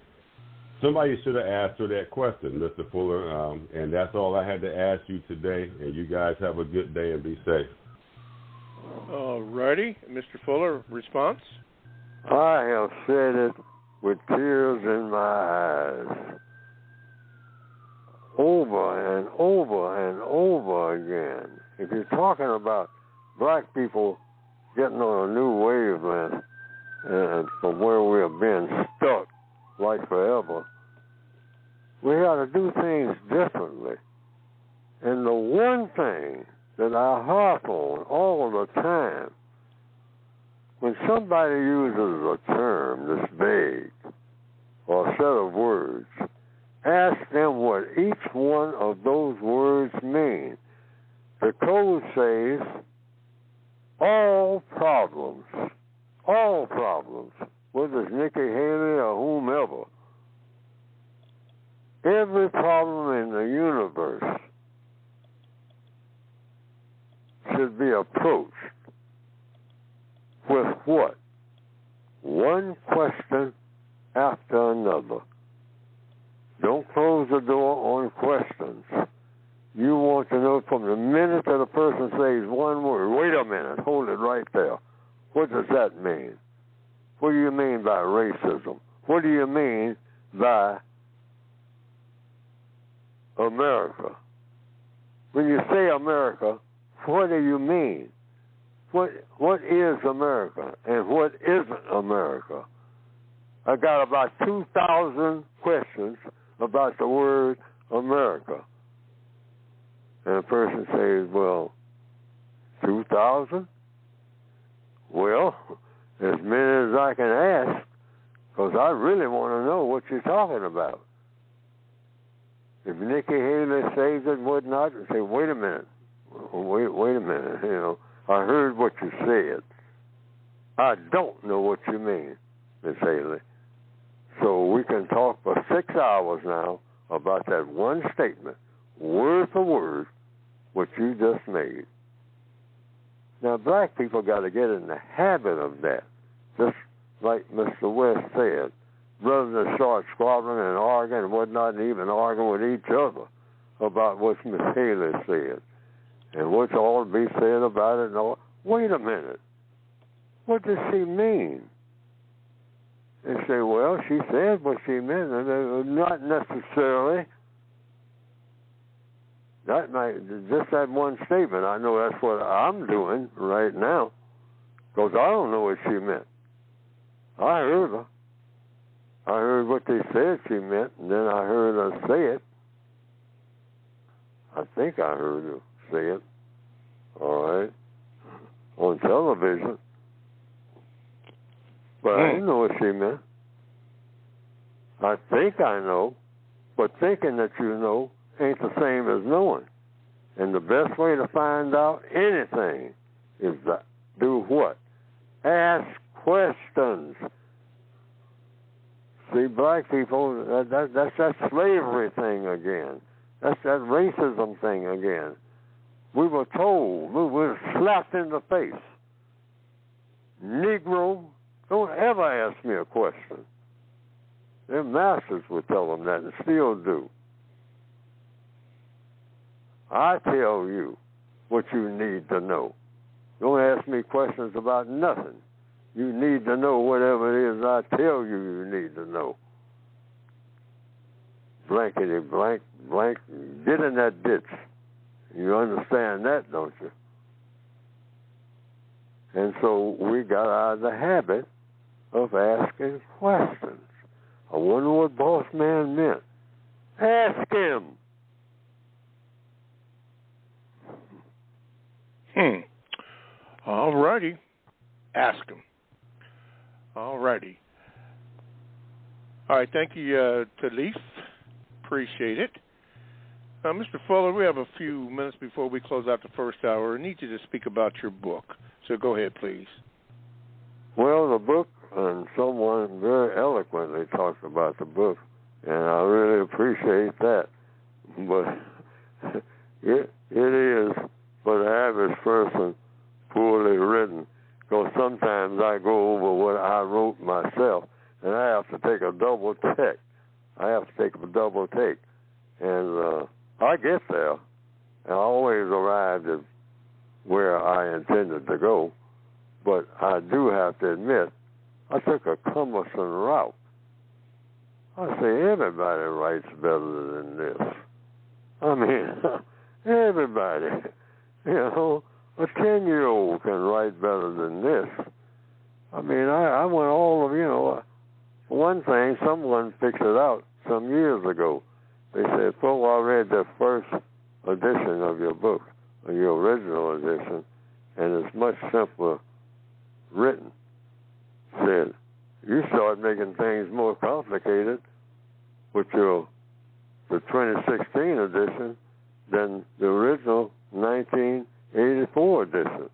somebody should have asked her that question, Mr. Fuller, and that's all I had to ask you today, and you guys have a good day and be safe. All righty. Mr. Fuller, response? I have said it with tears in my eyes over and over and over again. If you're talking about black people getting on a new wavelength and from where we have been stuck like forever, we got to do things differently. And the one thing that I harp on all the time, when somebody uses a term that's vague or a set of words, ask them what each one of those words mean. The code says all problems, whether it's Nikki Haley or whomever, every problem in the universe should be approached with what? One question after another. Don't close the door on questions. You want to know from the minute that a person says one word, wait a minute, hold it right there. What does that mean? What do you mean by racism? What do you mean by America? When you say America, what do you mean? What is America and what isn't America? I got about 2,000 questions about the word America. And a person says, well, 2,000? Well, as many as I can ask, because I really want to know what you're talking about. If Nikki Haley says it, whatnot, and say, wait a minute, you know, I heard what you said. I don't know what you mean, Miss Haley. So we can talk for 6 hours now about that one statement, word for word, what you just made. Now, black people got to get in the habit of that. Just like Mr. West said, rather than start squabbling and arguing and whatnot, and even arguing with each other about what Miss Haley said and what's all to be said about it and all. Wait a minute. What does she mean? They say, well, she said what she meant, and not necessarily. That might, just that one statement, I know that's what I'm doing right now, because I don't know what she meant. I heard her. I heard what they said she meant, and then I heard her say it. I think I heard her say it, all right, on television. But I didn't know what she meant. I think I know, but thinking that you know ain't the same as knowing. And the best way to find out anything is to do what? Ask questions. See, black people, that's that slavery thing again. That's that racism thing again. We were told, we were slapped in the face. Negro, don't ever ask me a question. Their masters would tell them that and still do. I tell you what you need to know. Don't ask me questions about nothing. You need to know whatever it is I tell you need to know. Blankety blank, blank, get in that ditch. You understand that, don't you? And so we got out of the habit of asking questions. I wonder what boss man meant. Ask him. All righty. Ask him. All righty. All right. Thank you, Talif. Appreciate it. Mr. Fuller, we have a few minutes before we close out the first hour. I need you to speak about your book. So go ahead, please. Well, the book, and someone very eloquently talked about the book, and I really appreciate that. But it is, for the average person, poorly written, because sometimes I go over what I wrote myself, and I have to take a double take. And I get there, and I always arrived at where I intended to go, but I do have to admit, I took a cumbersome route. I say, everybody writes better than this. I mean, everybody. You know, a 10-year-old can write better than this. I mean, I went all of, one thing, someone fixed it out some years ago. They said, Phil, I read the first edition of your book, or your original edition, and it's much simpler written. Said, you start making things more complicated with the 2016 edition than the original 1984 edition.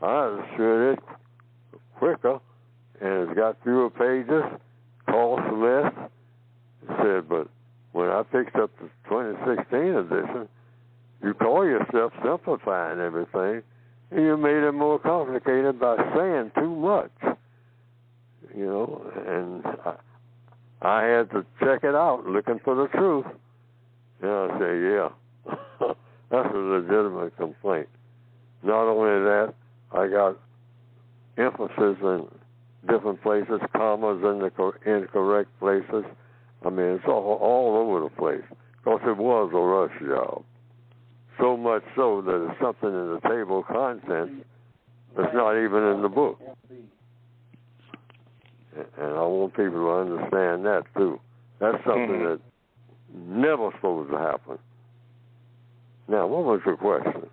I understood it quicker, and it's got fewer pages, costs less. Said, but when I picked up the 2016 edition, you call yourself simplifying everything, and you made it more complicated by saying too much. And I had to check it out, looking for the truth. And I say, yeah, that's a legitimate complaint. Not only that, I got emphasis in different places, commas in the incorrect places. I mean, it's all over the place, because it was a rush job. So much so that it's something in the table of contents that's not even in the book. And I want people to understand that, too. That's something that never supposed to happen. Now, what was your question?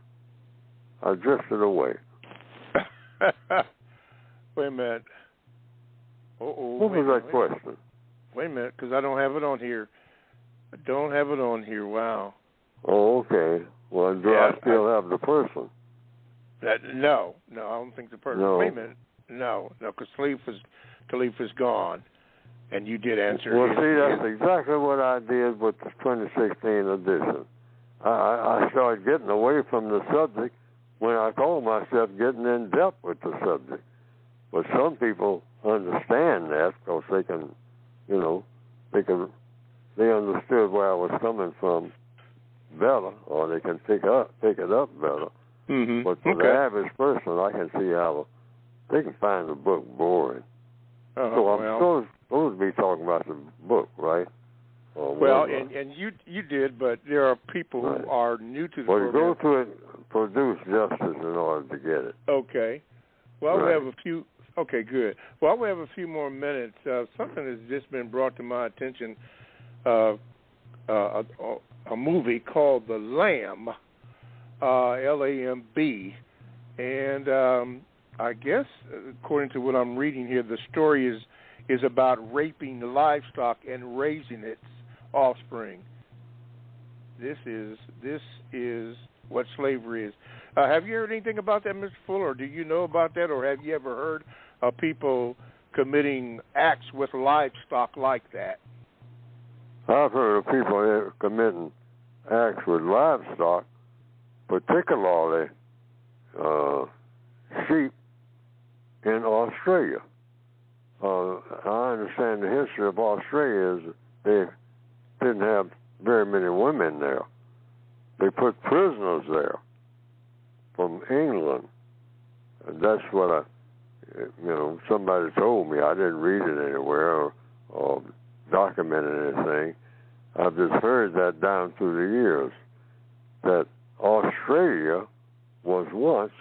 I drifted away. Wait a minute. What was that question? Wait a minute, because I don't have it on here. Wow. Oh, okay. Well, do I still have the person? No, I don't think the person. No. Wait a minute. No, because Talif is gone, and you did answer. Well, see, that's exactly what I did with the 2016 edition. I started getting away from the subject when I called myself getting in depth with the subject. But some people understand that because they can you know, they understood where I was coming from better, or they can pick it up better. Mm-hmm. But for the average person, I can see how they can find the book boring. So I'm supposed to be talking about the book, right? Well, and you did, but there are people who are new to the program. Well, go to it, produce justice in order to get it. Okay. Well, we have a few. Okay, good. Well, we have a few more minutes. Something has just been brought to my attention. A movie called The Lamb, Lamb, and I guess according to what I'm reading here, the story is about raping the livestock and raising its offspring. This is what slavery is. Have you heard anything about that, Mr. Fuller? Do you know about that, or have you ever heard of people committing acts with livestock like that? I've heard of people committing acts with livestock, particularly sheep in Australia. I understand the history of Australia is they didn't have very many women there. They put prisoners there from England. And that's what somebody told me. I didn't read it anywhere or documented anything. I've just heard that down through the years, that Australia was once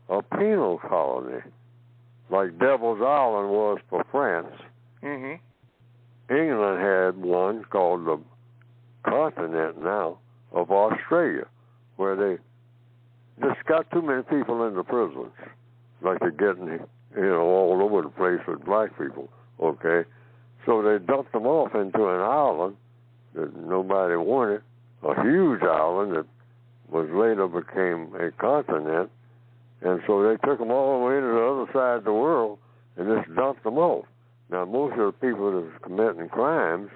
a penal colony, like Devil's Island was for France. Mm-hmm. England had one called the continent now of Australia, where they just got too many people in the prisons, like they're getting, all over the place with black people, okay? So they dumped them off into an island that nobody wanted, a huge island that was later became a continent, and so they took them all the way to the other side of the world and just dumped them off. Now, most of the people that was committing crimes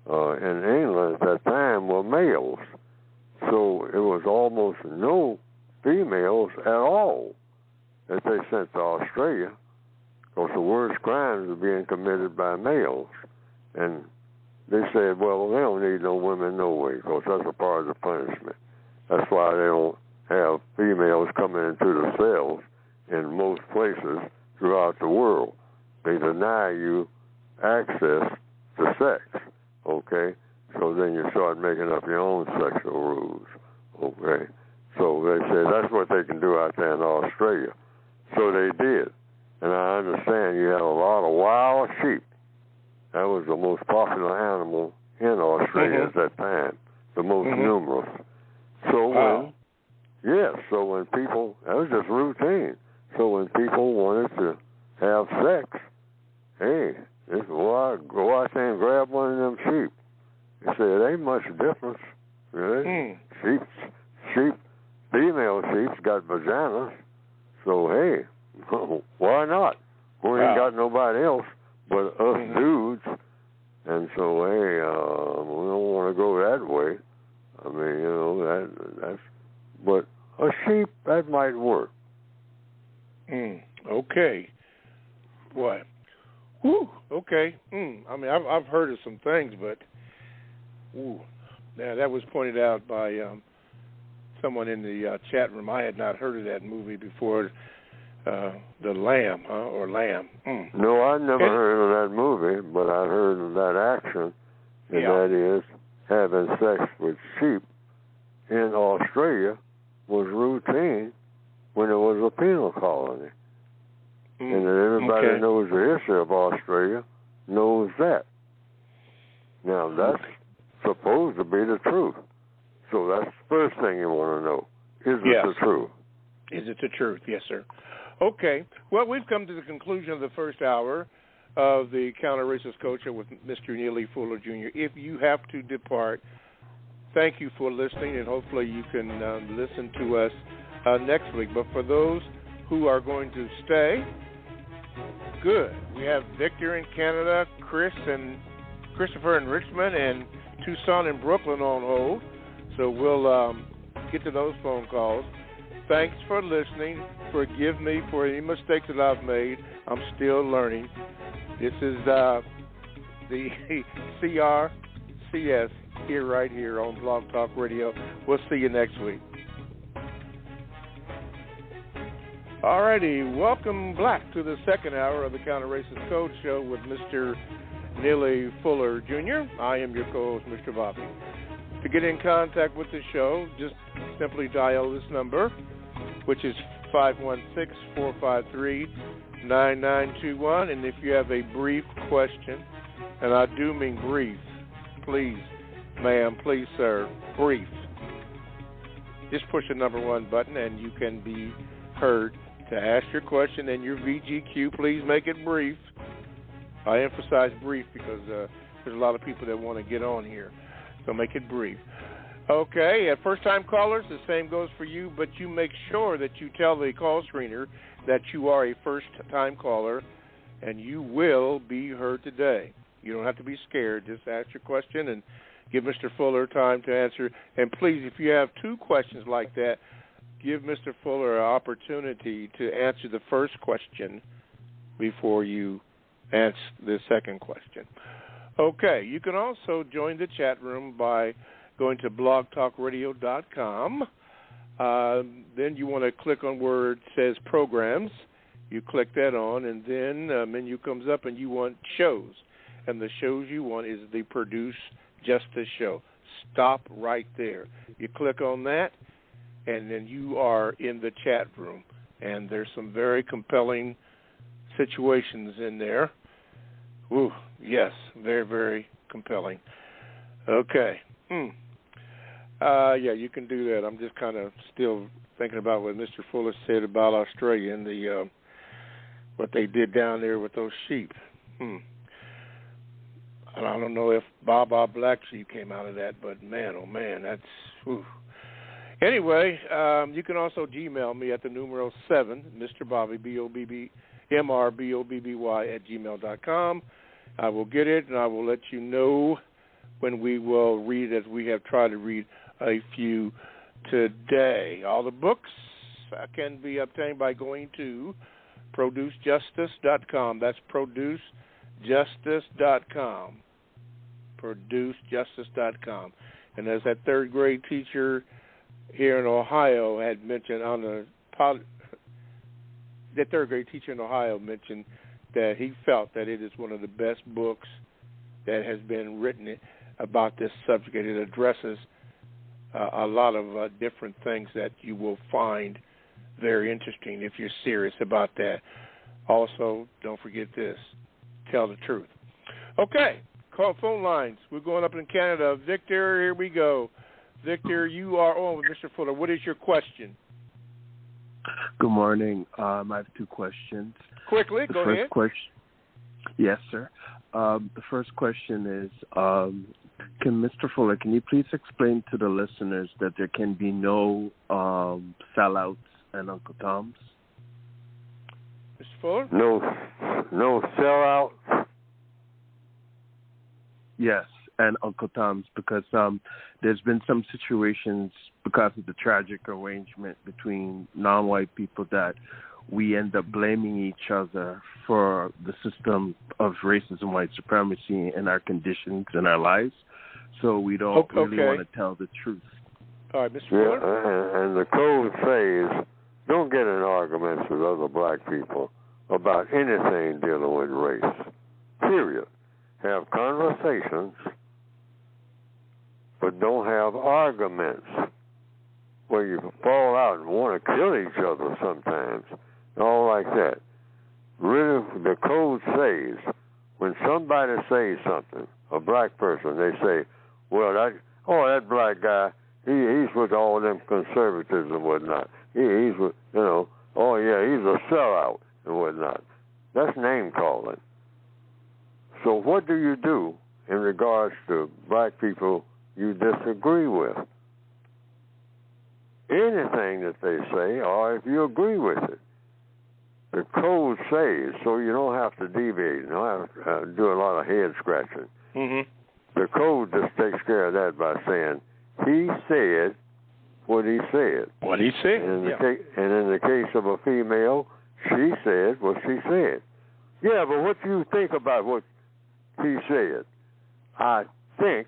in England at that time were males, so it was almost no females at all that they sent to Australia, because the worst crimes were being committed by males. And they said, well, they don't need no women no way, because that's a part of the punishment. That's why they don't have females coming into the cells in most places throughout the world. They deny you access to sex, okay? So then you start making up your own sexual rules, okay? So they said that's what they can do out there in Australia. So they did. And I understand you had a lot of wild sheep. That was the most popular animal in Australia at that time, the most numerous. So when people, that was just routine. So when people wanted to have sex, hey, go out there and grab one of them sheep. They say it ain't much difference, really. Sheep, female sheep's got vaginas, so hey, why not? We ain't got nobody else but us dudes, and so hey, we don't want to go that way. I mean, that's. But a sheep, that might work. Okay. What? Whew. Okay. I mean, I've heard of some things, but that was pointed out by someone in the chat room. I had not heard of that movie before. The Lamb, or Lamb. No, I never heard of that movie, but I heard of that action, and that is having sex with sheep in Australia was routine when it was a penal colony. And that everybody knows the history of Australia knows that. Now, that's supposed to be the truth. So that's the first thing you want to know. Is it the truth? Is it the truth? Yes, sir. Okay. Well, we've come to the conclusion of the first hour of the Counter-Racist Culture with Mr. Neely Fuller, Jr. If you have to depart, thank you for listening, and hopefully you can listen to us next week. But for those who are going to stay, good. We have Victor in Canada, Christopher in Richmond, and Tucson and Brooklyn on hold. So we'll get to those phone calls. Thanks for listening. Forgive me for any mistakes that I've made. I'm still learning. This is the CRCS right here on Blog Talk Radio. We'll see you next week. All righty, welcome back to the second hour of the Counter-Racist Code Show with Mr. Neely Fuller, Jr. I am your co-host, Mr. Bobby. To get in contact with the show, just simply dial this number, which is 516-453-9921. And if you have a brief question, and I do mean brief, please, ma'am, please, sir, brief, just push the number 1 button and you can be heard to ask your question and your VGQ. Please make it brief. I emphasize brief because there's a lot of people that want to get on here, so make it brief. Okay, at first-time callers, the same goes for you, but you make sure that you tell the call screener that you are a first-time caller, and you will be heard today. You don't have to be scared. Just ask your question and give Mr. Fuller time to answer. And please, if you have 2 questions like that, give Mr. Fuller an opportunity to answer the first question before you answer the second question. Okay, you can also join the chat room by going to blogtalkradio.com. Then you want to click on where it says programs. You click that on, and then a menu comes up, and you want shows. And the shows you want is the Produce Justice Show. Stop right there. You click on that, and then you are in the chat room. And there's some very compelling situations in there. Ooh, yes, very, very compelling. Okay. Yeah, you can do that. I'm just kind of still thinking about what Mr. Fuller said about Australia and the what they did down there with those sheep. And I don't know if Baba Black Sheep came out of that, but man, oh man, that's... Whew. Anyway, you can also Gmail me at the numero 7, Mr. Bobby, MRBOBBY @gmail.com. I will get it, and I will let you know when we will read, as we have tried to read a few today. All the books can be obtained by going to producejustice.com. That's producejustice.com. Producejustice.com. And as that third grade teacher here in Ohio had mentioned on the third grade teacher in Ohio mentioned that he felt that it is one of the best books that has been written about this subject. It addresses a lot of different things that you will find very interesting if you're serious about that. Also, don't forget this. Tell the truth. Okay, call phone lines. We're going up in Canada. Victor, here we go. Victor, you are on with Mr. Fuller. What is your question? Good morning. I have 2 questions. Quickly, go ahead. Yes, sir. The first question is, can Mr. Fuller, can you please explain to the listeners that there can be no sellouts and Uncle Toms? Mr. Fuller? No sellouts? Yes, and Uncle Toms, because there's been some situations because of the tragic arrangement between non-white people that we end up blaming each other for the system of racism, white supremacy, and our conditions in our lives. So we don't really want to tell the truth. All right, Mr. Fuller? Yeah, and the code says don't get in arguments with other black people about anything dealing with race. Period. Have conversations, but don't have arguments where you fall out and want to kill each other sometimes. All like that. Really, the code says when somebody says something, a black person, they say, well, that black guy, he's with all them conservatives and whatnot. He's with, oh, yeah, he's a sellout and whatnot. That's name calling. So what do you do in regards to black people you disagree with? Anything that they say, or if you agree with it. The code says, so you don't have to deviate, you don't have to do a lot of head scratching. Mm-hmm. The code just takes care of that by saying, he said what he said. What he said, and in the case of a female, she said what she said. Yeah, but what do you think about what he said. I think.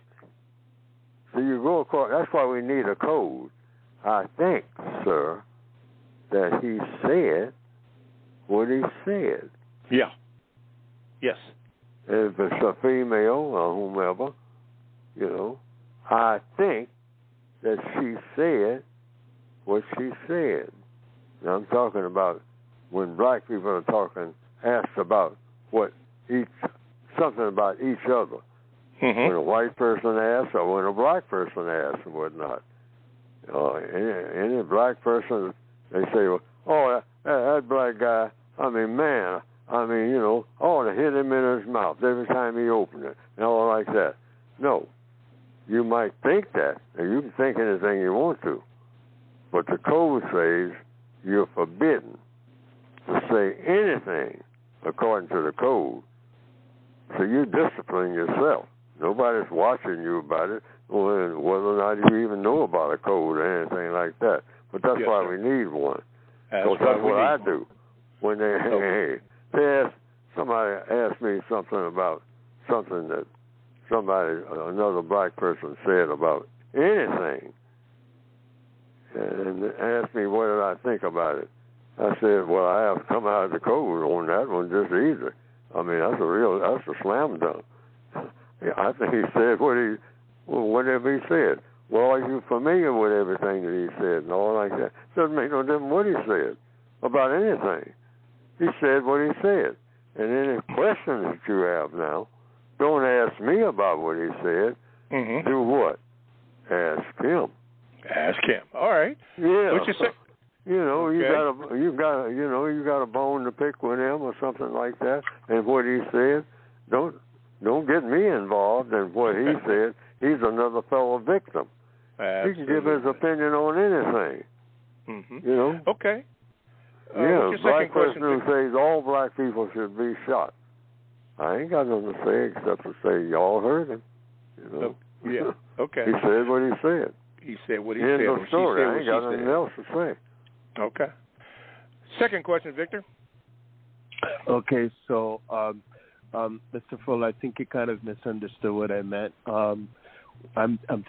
So you go across. That's why we need a code. I think, sir, that he said what he said. Yeah. Yes. If it's a female or whomever, you know, I think that she said what she said. Now I'm talking about when black people are talking, asked about something about each other. Mm-hmm. When a white person asks or when a black person asks and whatnot. Any black person, they say, well, oh, that black guy, I mean, man, I mean, you know, I ought to hit him in his mouth every time he opened it, and all like that. No. You might think that, and you can think anything you want to, but the code says you're forbidden to say anything according to the code. So you discipline yourself. Nobody's watching you about it, whether or not you even know about a code or anything like that. But that's why we need one. That's what I do. When somebody asks me something about something that another black person said about anything, and asked me what did I think about it. I said, well, I have to come out of the code on that one just easy. I mean, that's a slam dunk. I think he said whatever he said. Well, are you familiar with everything that he said and all like that? Doesn't make no difference what he said about anything. He said what he said. And any questions that you have now, don't ask me about what he said. Mm-hmm. Do what? Ask him. Ask him. All right. Yeah. What you say? You know, okay. you got a bone to pick with him or something like that. And what he said, don't get me involved in what he said. He's another fellow victim. Absolutely. He can give his opinion on anything. Mm-hmm. You know? Okay. Yeah, black person who says all black people should be shot. I ain't got nothing to say except to say y'all heard him. You know? Yeah. Okay. He said what he said. He said what he End said. of story. I ain't got nothing else to say. Okay. Second question, Victor. Okay, so Mr. Fuller, I think you kind of misunderstood what I meant. I'm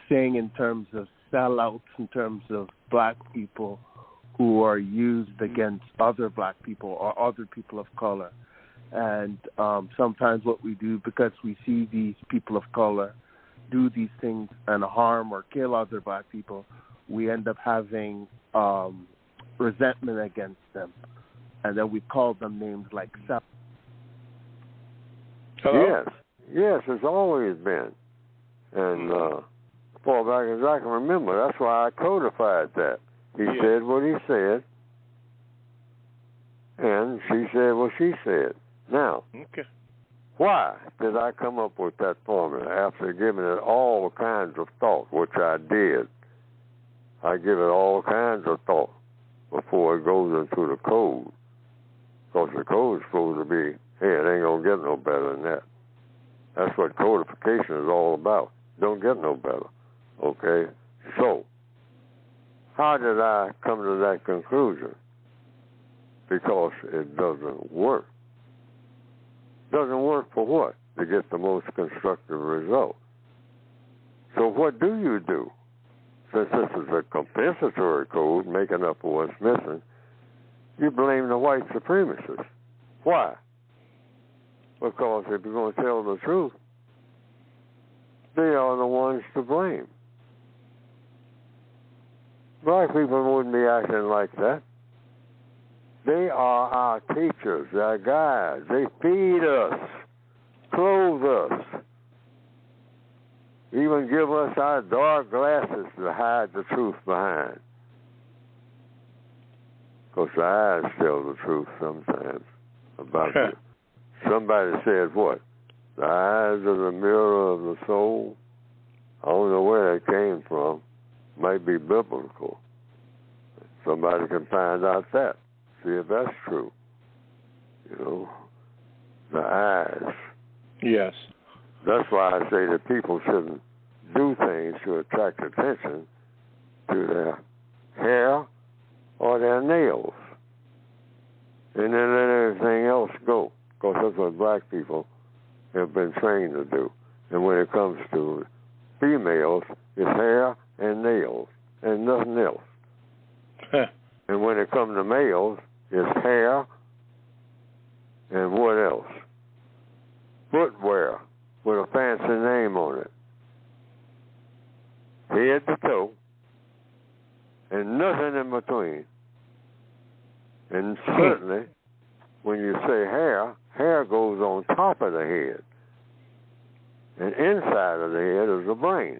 saying in terms of sellouts, in terms of black people who are used against other black people or other people of color. And sometimes what we do, because we see these people of color do these things and harm or kill other black people, we end up having resentment against them. And then we call them names like sellouts. Yes, it's always been. And far back as I can remember, that's why I codified that. He said what he said, and she said what she said. Now, why did I come up with that formula after giving it all kinds of thought, which I did? I give it all kinds of thought before it goes into the code. Because the code is supposed to be, hey, it ain't going to get no better than that. That's what codification is all about. Don't get no better. Okay? So, how did I come to that conclusion? Because it doesn't work. Doesn't work for what? To get the most constructive result. So what do you do? Since this is a compensatory code, making up for what's missing, you blame the white supremacists. Why? Because if you're going to tell the truth, they are the ones to blame. Black people wouldn't be acting like that. They are our teachers, our guides. They feed us, clothe us, even give us our dark glasses to hide the truth behind. Because the eyes tell the truth sometimes about you. Somebody said what? The eyes are the mirror of the soul. I don't know where that came from. Might be biblical. Somebody can find out that. See if that's true. You know, the eyes. Yes. That's why I say that people shouldn't do things to attract attention to their hair or their nails. And then let everything else go. Because that's what black people have been trained to do. And when it comes to females, it's hair and nails and nothing else. And when it comes to males, it's hair and what else? Footwear with a fancy name on it. Head to toe and nothing in between. And certainly, when you say hair, hair goes on top of the head. And inside of the head is the brain.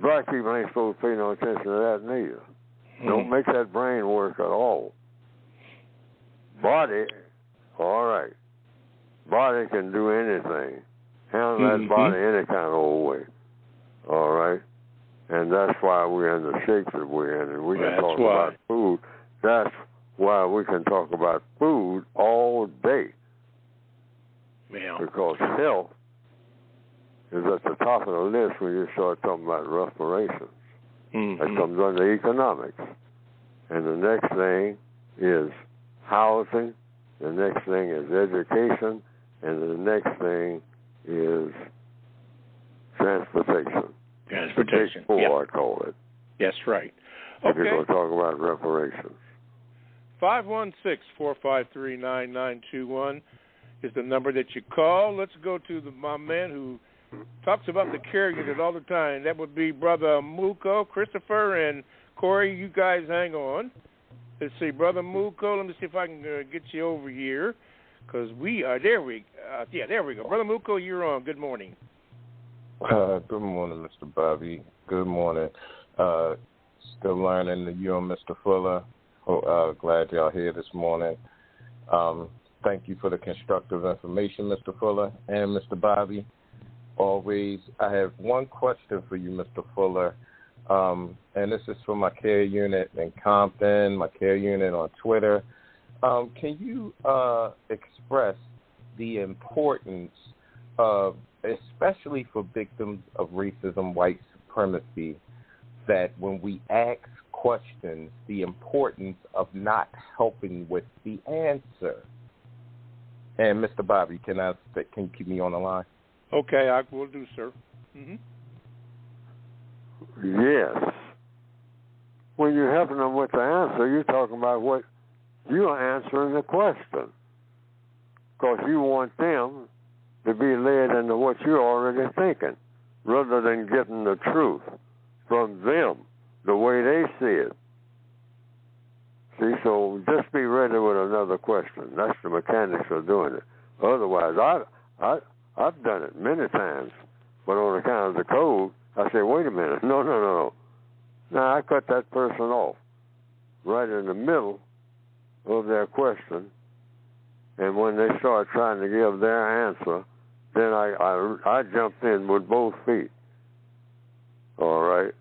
Black people ain't supposed to pay no attention to that neither. Don't make that brain work at all. Body, all right. Body can do anything. Handle that body any kind of old way. All right? And that's why we're in the shape that we're in. And we can talk about food. That's why we can talk about food all day. Yeah. Because health is at the top of the list when you start talking about reparations. That comes under economics. And the next thing is housing. The next thing is education. And the next thing is transportation. Transportation. Big four, I call it. Yes, right. If you're going to talk about reparations. 516-453-9921 is the number that you call. Let's go to my man who talks about the care unit all the time. That would be Brother Muko, Christopher, and Corey. You guys hang on. Let's see, Brother Muko. Let me see if I can get you over here, because we are there. There we go. Brother Muko, you're on. Good morning. Good morning, Mr. Bobby. Good morning. Still learning you and Mr. Fuller. Glad y'all here this morning. Thank you for the constructive information, Mr. Fuller and Mr. Bobby. Always, I have one question for you, Mr. Fuller, and this is for my care unit in Compton, my care unit on Twitter. Can you express the importance of, especially for victims of racism, white supremacy, that when we ask questions, the importance of not helping with the answer? And Mr. Bobby, can you keep me on the line? Okay, I will do, sir. Yes. When you're helping them with the answer, you're talking about what you're answering the question. Because you want them to be led into what you're already thinking, rather than getting the truth from them, the way they see it. See, so just be ready with another question. That's the mechanics of doing it. Otherwise, I've done it many times, but on account of the code, I say, wait a minute, no. Now, I cut that person off right in the middle of their question, and when they start trying to give their answer, then I jumped in with both feet. All right?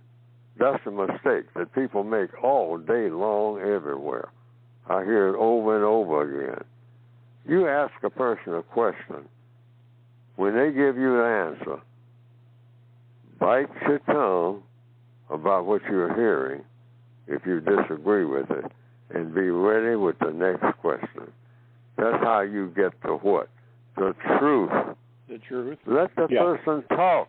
That's a mistake that people make all day long everywhere. I hear it over and over again. You ask a person a question. When they give you the answer, bite your tongue about what you're hearing if you disagree with it, and be ready with the next question. That's how you get to what? The truth. The truth. Let the person talk.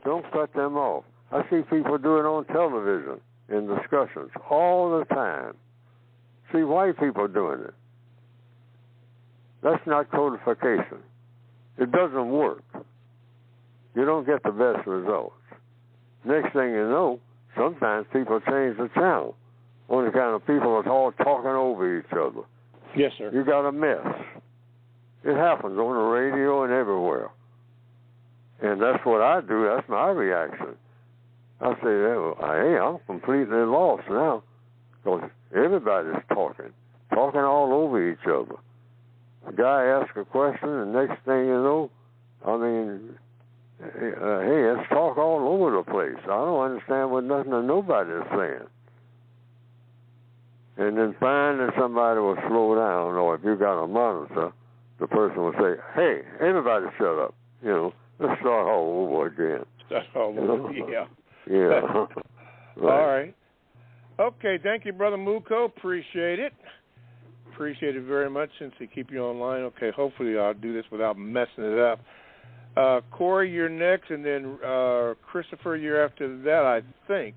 Don't cut them off. I see people do it on television in discussions all the time. See white people doing it. That's not codification. It doesn't work. You don't get the best results. Next thing you know, sometimes people change the channel on the kind of people that's all talking over each other. Yes, sir. You got a mess. It happens on the radio and everywhere. And that's what I do. That's my reaction. I say, hey, I'm completely lost now, because everybody's talking all over each other. The guy asks a question, and next thing you know, hey, it's talk all over the place. I don't understand what nothing or nobody is saying. And then finally somebody will slow down, or if you got a monitor, the person will say, hey, everybody shut up. Let's start all over again. Start all over, yeah. Yeah. Right. All right. Okay, thank you, Brother Muko. Appreciate it. appreciate it very much since they keep you online. Okay, hopefully I'll do this without messing it up. Corey, you're next, and then Christopher, you're after that, I think.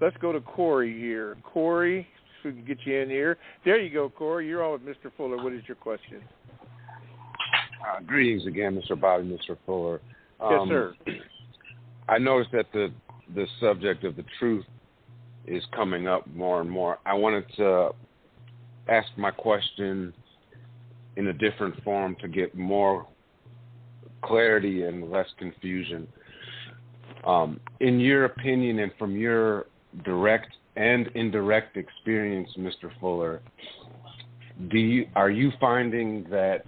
Let's go to Corey here. Corey, so we can get you in here. There you go, Corey. You're on with Mr. Fuller. What is your question? Greetings again, Mr. Bobby, Mr. Fuller. Yes, sir. I noticed that the subject of the truth is coming up more and more. I wanted to ask my question in a different form to get more clarity and less confusion. In your opinion and from your direct and indirect experience, Mr. Fuller, are you finding that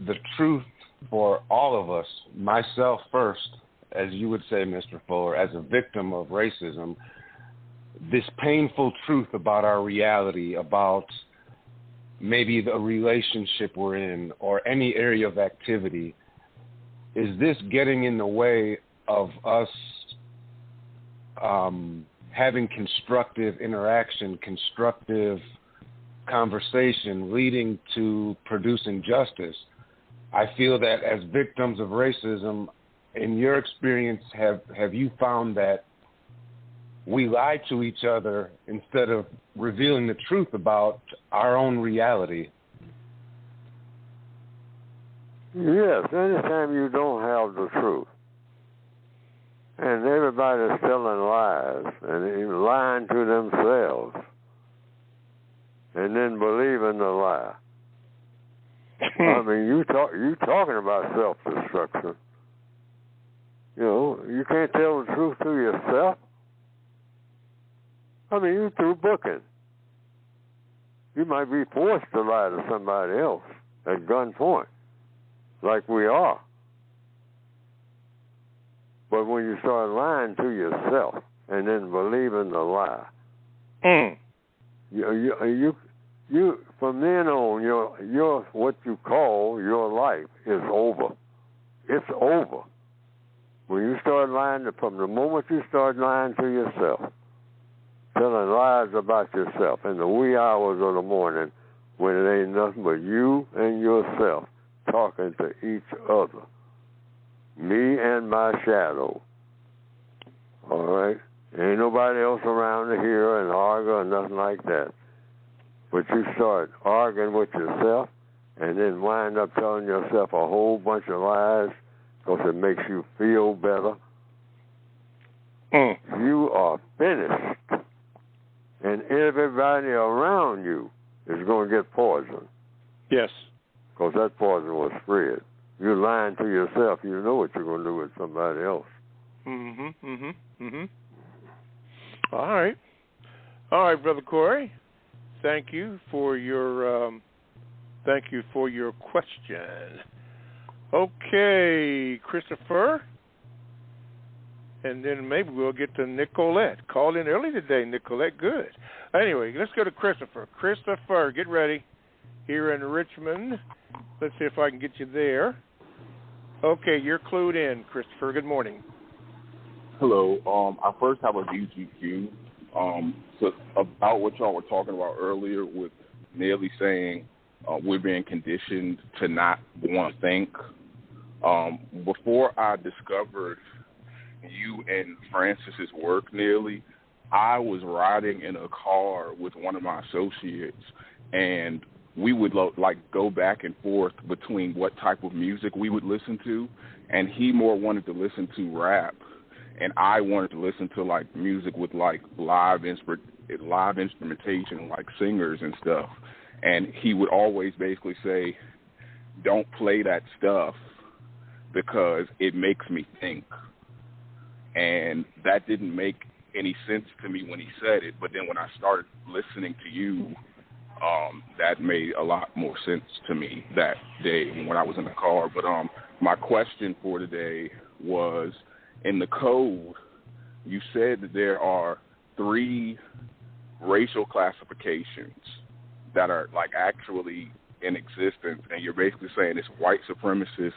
the truth for all of us, myself first, as you would say, Mr. Fuller, as a victim of racism, this painful truth about our reality, about maybe the relationship we're in or any area of activity, is this getting in the way of us having constructive interaction, constructive conversation leading to producing justice? I feel that as victims of racism, in your experience, have you found that we lie to each other instead of revealing the truth about our own reality? Yes, anytime you don't have the truth, and everybody's telling lies, and even lying to themselves, and then believing the lie. I mean, you talking about self-destruction. You know, you can't tell the truth to yourself. I mean, you through booking. You might be forced to lie to somebody else at gunpoint, like we are. But when you start lying to yourself and then believing the lie, you from then on, your what you call your life is over. It's over. When you start lying, from the moment you start lying to yourself, telling lies about yourself in the wee hours of the morning when it ain't nothing but you and yourself talking to each other. Me and my shadow. All right? Ain't nobody else around to hear and argue or nothing like that. But you start arguing with yourself and then wind up telling yourself a whole bunch of lies because it makes you feel better. You are finished. And everybody around you is going to get poisoned. Yes. Because that poison was spread. You're lying to yourself. You know what you're going to do with somebody else. All right. All right, Brother Corey. Thank you for your question. Okay, Christopher. And then maybe we'll get to Nicolette. Called in early today, Nicolette. Good. Anyway, let's go to Christopher. Christopher, get ready. Here in Richmond. Let's see if I can get you there. Okay, you're clued in, Christopher. Good morning. Hello. I first have a VGQ. So about what y'all were talking about earlier with Neely saying we're being conditioned to not want to think. Before I discovered you and Francis's work, Neely, I was riding in a car with one of my associates, and we would go back and forth between what type of music we would listen to, and he more wanted to listen to rap, and I wanted to listen to music with live instrumentation, like singers and stuff. And he would always basically say, "Don't play that stuff because it makes me think." And that didn't make any sense to me when he said it. But then when I started listening to you, that made a lot more sense to me that day when I was in the car. But my question for today was, in the code, you said that there are 3 racial classifications that are actually in existence, and you're basically saying it's white supremacists,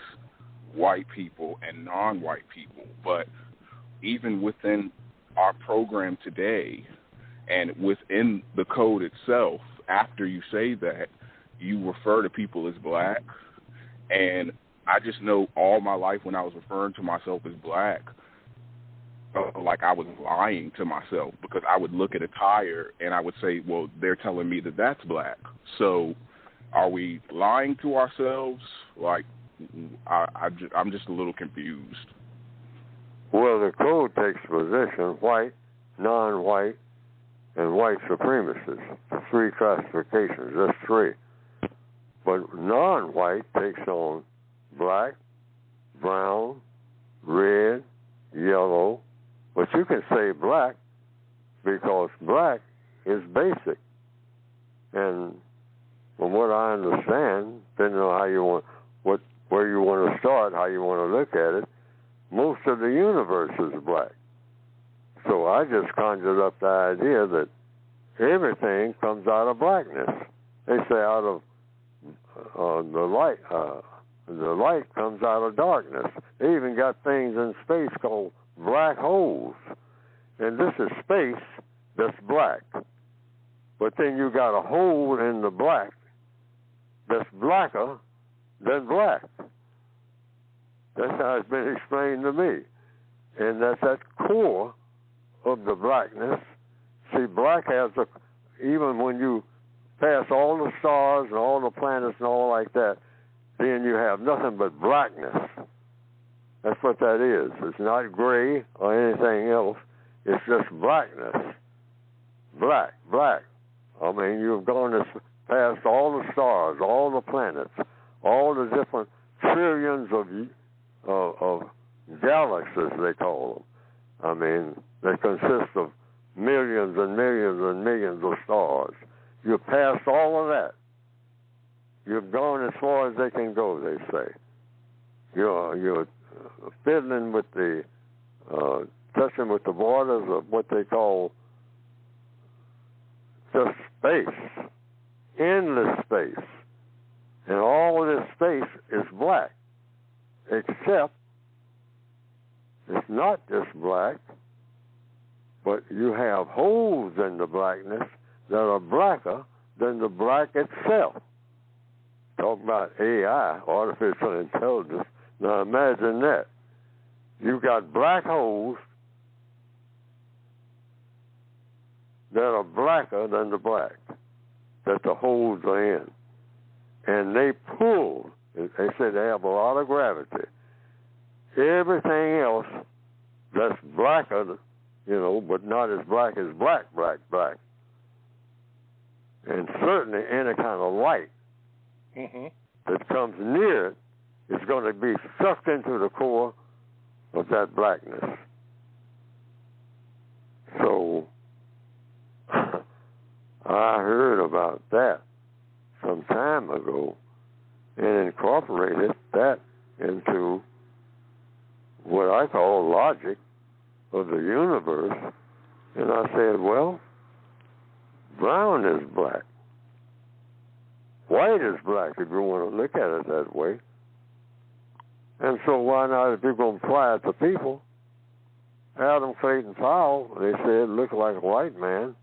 white people, and non-white people. But even within our program today, And within the code itself, after you say that, you refer to people as black. And I just know all my life when I was referring to myself as black, like I was lying to myself, because I would look at a tire and I would say, well, they're telling me that that's black. So are we lying to ourselves? Like, I'm just a little confused. Well, the code takes position: white, non-white, and white supremacists. 3 classifications, that's 3. But non-white takes on black, brown, red, yellow. But you can say black because black is basic. And from what I understand, depending on how you want, where you want to start, how you want to look at it, most of the universe is black. So I just conjured up the idea that everything comes out of blackness. They say out of the light comes out of darkness. They even got things in space called black holes. And this is space that's black. But then you got a hole in the black that's blacker than black. That's how it's been explained to me. And that's at core of the blackness. See, black has even when you pass all the stars and all the planets and all like that, then you have nothing but blackness. That's what that is. It's not gray or anything else. It's just blackness. Black. I mean, you've gone past all the stars, all the planets, all the different trillions of galaxies, they call them. I mean, they consist of millions and millions and millions of stars. You've passed all of that. You've gone as far as they can go, they say. You're fiddling with the, touching with the borders of what they call just space, endless space. And all of this space is black, except it's not just black, but you have holes in the blackness that are blacker than the black itself. Talk about AI, artificial intelligence. Now imagine that. You've got black holes that are blacker than the black that the holes are in. And they pull, they say they have a lot of gravity. Everything else that's blacker, but not as black as black. And certainly any kind of light that comes near it is going to be sucked into the core of that blackness. So I heard about that some time ago and incorporated that into what I call logic of the universe. And I said, well, brown is black. White is black, if you want to look at it that way. And so why not, if you're going to apply it to people? Adam Clayton Powell, they said, looked like a white man.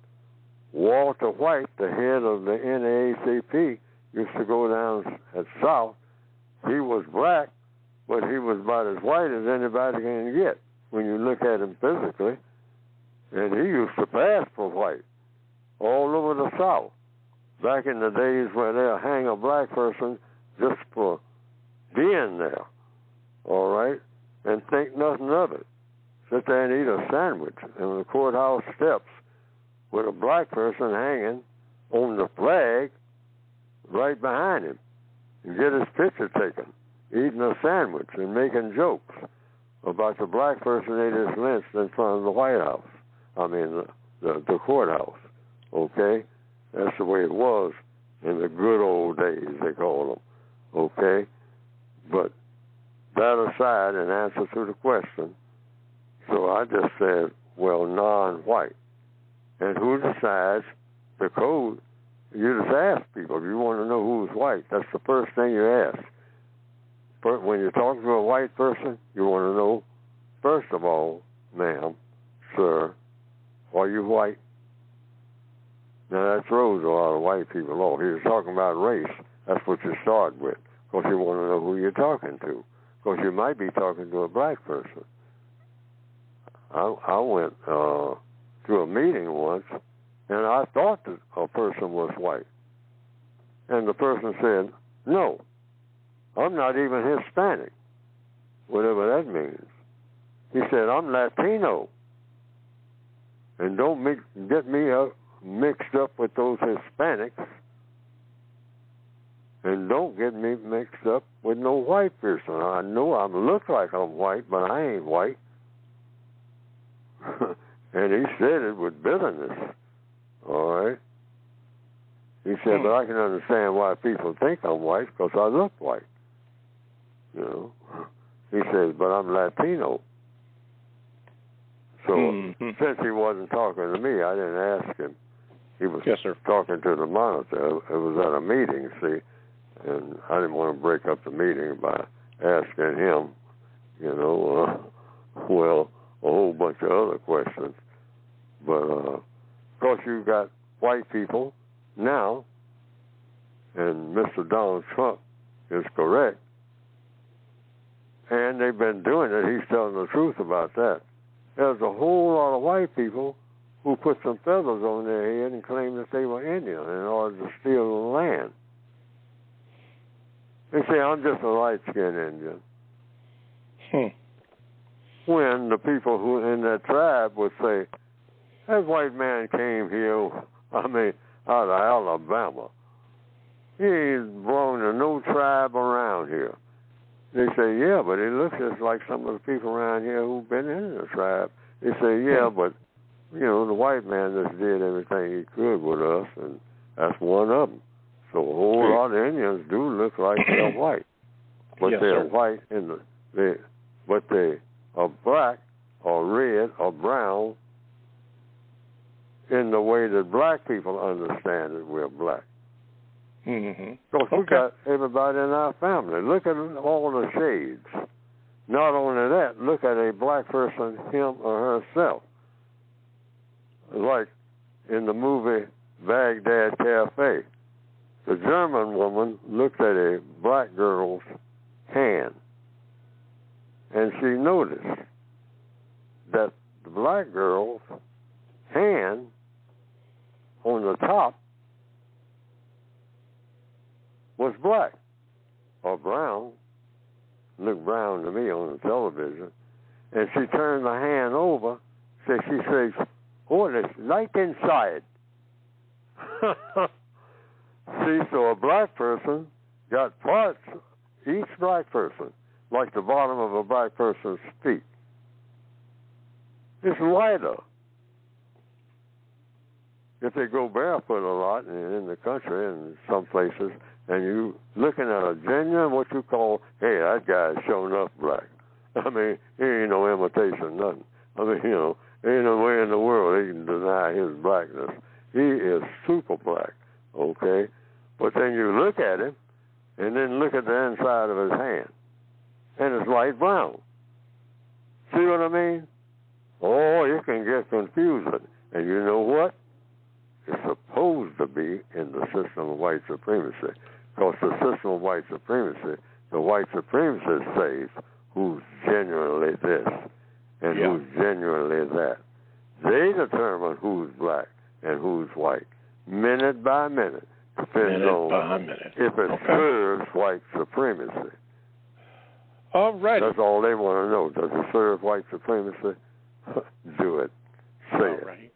Walter White, the head of the NAACP, used to go down at South. He was black, but he was about as white as anybody can get when you look at him physically. And he used to pass for white all over the South. Back in the days where they'll hang a black person just for being there, all right, and think nothing of it. Sit there and eat a sandwich on the courthouse steps with a black person hanging on the flag right behind him and get his picture taken, eating a sandwich and making jokes about the black person they just lynched in front of the White House. I mean, the courthouse, okay? That's the way it was in the good old days, they call them, okay? But that aside, in answer to the question, so I just said, well, non-white. And who decides the code? You just ask people. If you want to know who's white, that's the first thing you ask. When you're talking to a white person, you want to know, first of all, ma'am, sir, are you white? Now, that throws a lot of white people off. He was talking about race. That's what you start with, because you want to know who you're talking to, because you might be talking to a black person. I went to a meeting once, and I thought that a person was white. And the person said, no, I'm not even Hispanic, whatever that means. He said, I'm Latino. And don't get me mixed up with those Hispanics. And don't get me mixed up with no white person. I know I look like I'm white, but I ain't white. And he said it with bitterness. All right? He said, but I can understand why people think I'm white, because I look white. You know? He says, but I'm Latino. So since he wasn't talking to me, I didn't ask him. He was talking to the monitor. It was at a meeting, see, and I didn't want to break up the meeting by asking him, you know, well, a whole bunch of other questions. But, of course, you've got white people now, and Mr. Donald Trump is correct, and they've been doing it. He's telling the truth about that. There's a whole lot of white people who put some feathers on their head and claim that they were Indian in order to steal the land. They say, I'm just a light-skinned Indian. When the people who in that tribe would say, that white man came here, out of Alabama. He ain't belong to no tribe around here. They say, yeah, but he looks just like some of the people around here who've been in the tribe. They say, yeah, but, you know, the white man just did everything he could with us, and that's one of them. So a whole lot of Indians do look like they're white. But they're white but they are black or red or brown in the way that black people understand that we're black. Because we got everybody in our family. Look at all the shades. Not only that, look at a black person, him or herself. Like in the movie Baghdad Cafe, the German woman looked at a black girl's hand, and she noticed that the black girl's hand on the top was black or brown. Looked brown to me on the television. And she turned the hand over. She says, oh, there's light inside. See, so a black person got parts, each black person, like the bottom of a black person's feet. It's lighter. If they go barefoot a lot in the country and some places, and you looking at a genuine, what you call, hey, that guy's showing up black. I mean, he ain't no imitation, nothing. I mean, you know, ain't no way in the world he can deny his blackness. He is super black, okay? But then you look at him, and then look at the inside of his hand, and it's light brown. See what I mean? Oh, you can get confusing. And you know what? It's supposed to be in the system of white supremacy. Because the system of white supremacy, the white supremacist says who's genuinely this and who's genuinely that. They determine who's black and who's white, minute by minute. Depends on if it serves white supremacy. All right. That's all they want to know. Does it serve white supremacy? Do it. Say it. Right.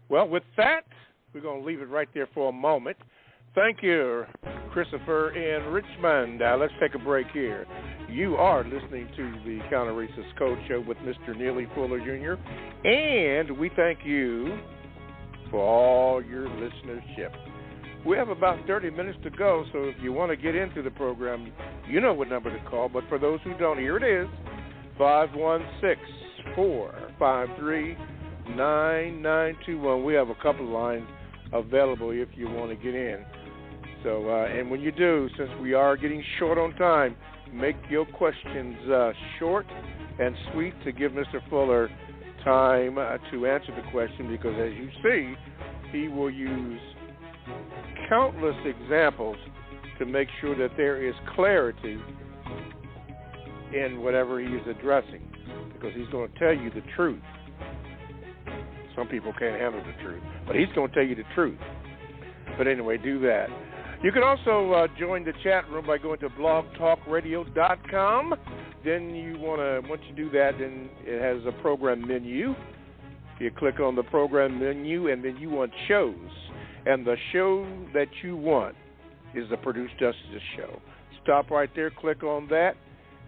Well, with that, we're going to leave it right there for a moment. Thank you, Christopher in Richmond. Let's take a break here. You are listening to the Counter-Racist Code Show with Mr. Neely Fuller Jr., and we thank you for all your listenership. We have about 30 minutes to go, so if you want to get into the program, you know what number to call. But for those who don't, here it is, 516-453-9921. We have a couple of lines available if you want to get in. So, and when you do, since we are getting short on time, make your questions short and sweet to give Mr. Fuller time to answer the question, because as you see, he will use countless examples to make sure that there is clarity in whatever he is addressing, because he's going to tell you the truth. Some people can't handle the truth, but he's going to tell you the truth. But anyway, do that. You can also join the chat room by going to blogtalkradio.com. Then once you do that, then it has a program menu. You click on the program menu, and then you want shows. And the show that you want is the Produce Justice Show. Stop right there, click on that,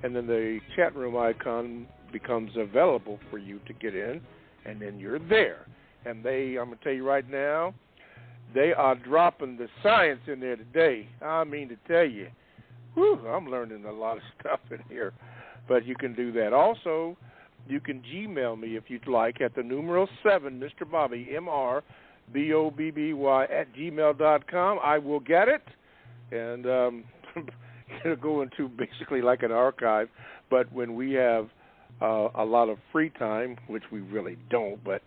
and then the chat room icon becomes available for you to get in, and then you're there. And I'm going to tell you right now, they are dropping the science in there today. I mean to tell you, I'm learning a lot of stuff in here. But you can do that. Also, you can Gmail me if you'd like at the numeral 7, Mr. Bobby, MrBobby @gmail.com. I will get it, and it'll go into basically like an archive. But when we have a lot of free time, which we really don't, but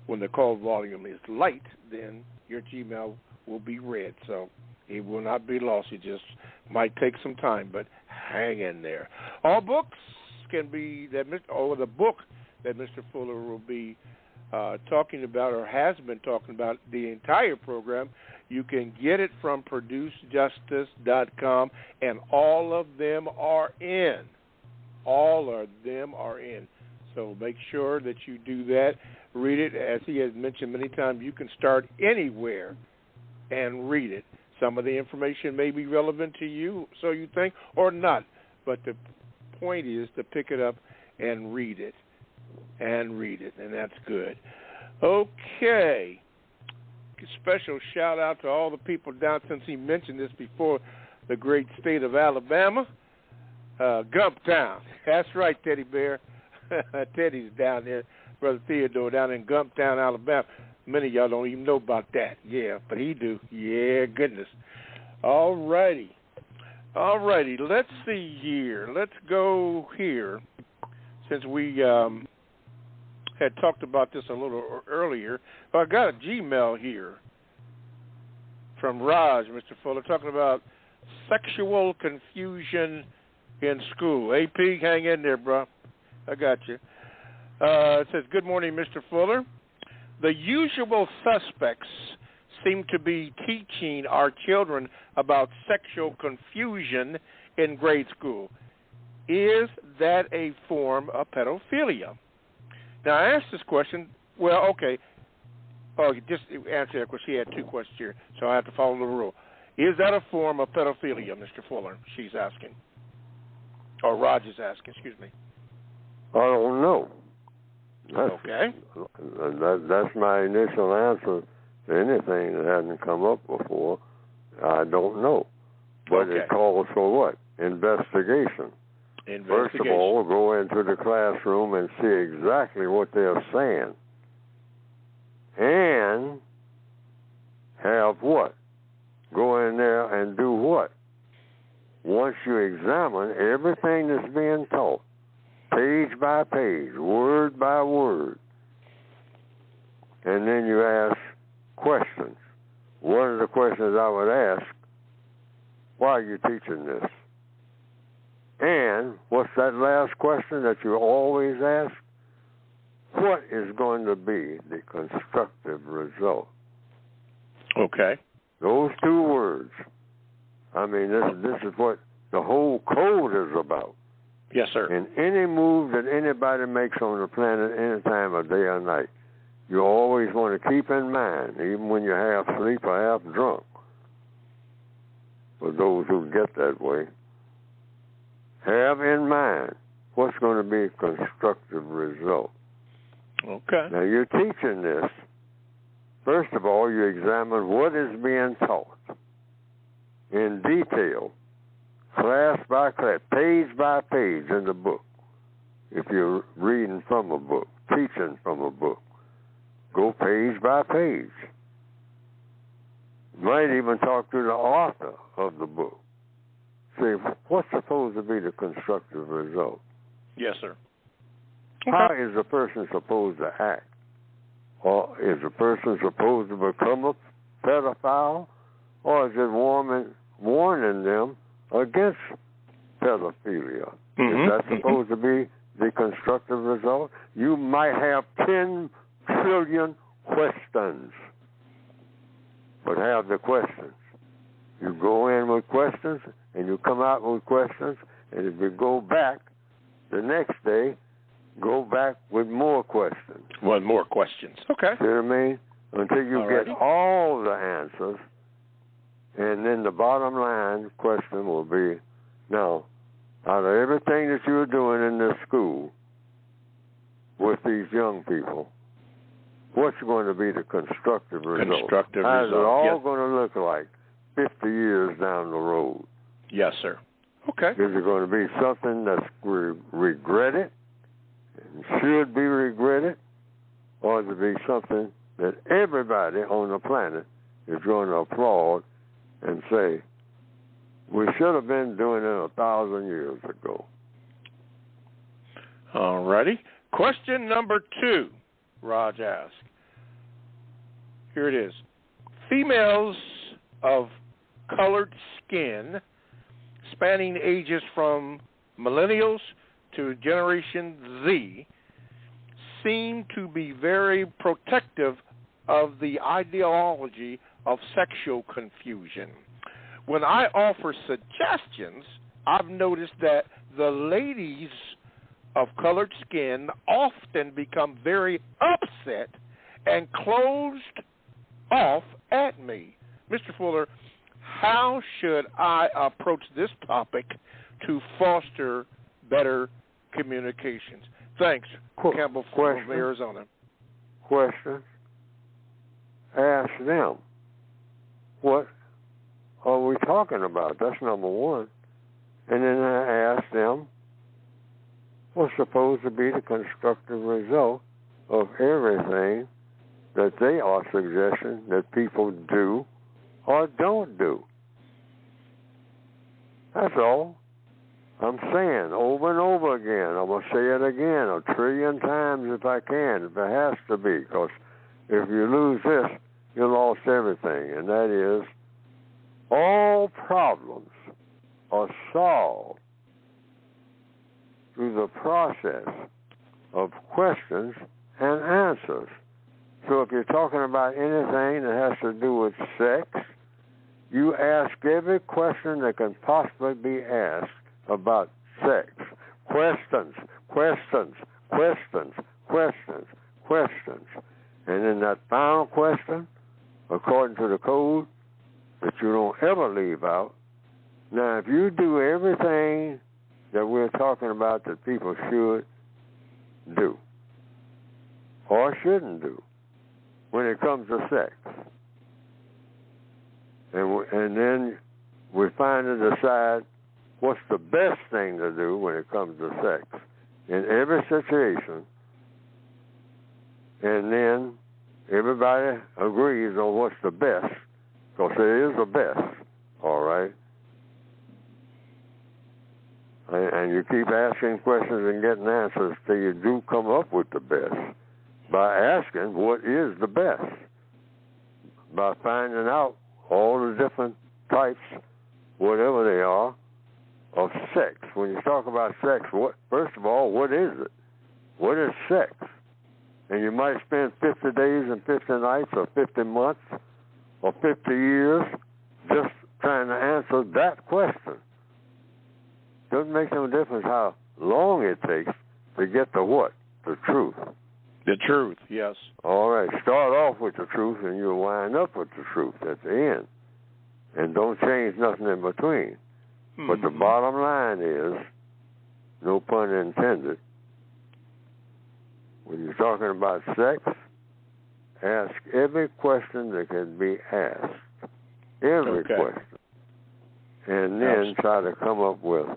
when the call volume is light, then your Gmail will be read. So it will not be lost. It just might take some time, but hang in there. All books can be the book that Mr. Fuller will be talking about, or has been talking about the entire program. You can get it from producejustice.com, and all of them are in. All of them are in. So make sure that you do that. Read it. As he has mentioned many times, you can start anywhere and read it. Some of the information may be relevant to you, so you think, or not. But the point is to pick it up and read it. And that's good. Okay. Special shout-out to all the people down, since he mentioned this before, the great state of Alabama, Gumptown. That's right, Teddy Bear. Teddy's down there, Brother Theodore, down in Gumptown, Alabama. Many of y'all don't even know about that. Yeah, but he do. Yeah, goodness. All righty. Let's see here. Let's go here. Since we had talked about this a little earlier, I got a Gmail here from Raj, Mr. Fuller, talking about sexual confusion in school. AP, hang in there, bro. I got you. It says, good morning, Mr. Fuller. The usual suspects seem to be teaching our children about sexual confusion in grade school. Is that a form of pedophilia? Now, I asked this question. Well, okay. Oh, just answer that because she had two questions here, so I have to follow the rule. Is that a form of pedophilia, Mr. Fuller? She's asking. Or Raj is asking, excuse me. I don't know. Okay. That's my initial answer to anything that hasn't come up before. I don't know. But okay. It calls for what? Investigation. First of all, go into the classroom and see exactly what they're saying. And have what? Go in there and do what? Once you examine everything that's being taught, page by page, word by word, and then you ask questions. One of the questions I would ask, why are you teaching this? And what's that last question that you always ask? What is going to be the constructive result? Okay. Those two words. I mean, this is what the whole code is about. Yes, sir. And any move that anybody makes on the planet, any time of day or night, you always want to keep in mind, even when you're half asleep or half drunk, for those who get that way, have in mind what's going to be a constructive result. Okay. Now, you're teaching this. First of all, you examine what is being taught in detail, class by class, page by page in the book. If you're reading from a book, teaching from a book, go page by page. You might even talk to the author of the book. See, what's supposed to be the constructive result? Yes, sir. How is a person supposed to act? Or is a person supposed to become a pedophile? Or is it warning them against pedophilia? Is that supposed to be the constructive result? You might have 10 trillion questions, but have the questions. You go in with questions, and you come out with questions, and if you go back the next day, go back with more questions. One more questions. Okay. See what I mean? Until you get all the answers, and then the bottom line question will be, now, out of everything that you're doing in this school with these young people, what's going to be the constructive result? How's it all going to look like 50 years down the road? Yes, sir. Okay. Is it going to be something that's regretted and should be regretted, or is it be something that everybody on the planet is going to applaud and say, we should have been doing it 1,000 years ago? All righty. Question number 2, Raj asked. Here it is. Females of colored skin, spanning ages from millennials to Generation Z, seem to be very protective of the ideology of sexual confusion. When I offer suggestions, I've noticed that the ladies of colored skin often become very upset and closed off at me. Mr. Fuller, how should I approach this topic to foster better communications? Thanks, Campbell from Arizona. Question. Ask them, what are we talking about? That's number one. And then I ask them, what's supposed to be the constructive result of everything that they are suggesting that people do or don't do? That's all. I'm saying over and over again. I'm going to say it again 1 trillion times if I can, if it has to be, because if you lose this, you lost everything, and that is all problems are solved through the process of questions and answers. So if you're talking about anything that has to do with sex, you ask every question that can possibly be asked about sex. Questions, questions, questions, questions, questions. And then that final question, according to the code, that you don't ever leave out. Now, if you do everything that we're talking about that people should do or shouldn't do when it comes to sex, and then we finally decide what's the best thing to do when it comes to sex in every situation, and then everybody agrees on what's the best, because it is the best, all right? And you keep asking questions and getting answers till you do come up with the best by asking what is the best, by finding out all the different types, whatever they are, of sex. When you talk about sex, first of all, what is it? What is sex? And you might spend 50 days and 50 nights or 50 months or 50 years just trying to answer that question. Doesn't make no difference how long it takes to get to what? The truth. The truth, yes. All right, start off with the truth and you'll wind up with the truth at the end. And don't change nothing in between. But the bottom line is, no pun intended, when you're talking about sex, ask every question that can be asked. Every question. And then try to come up with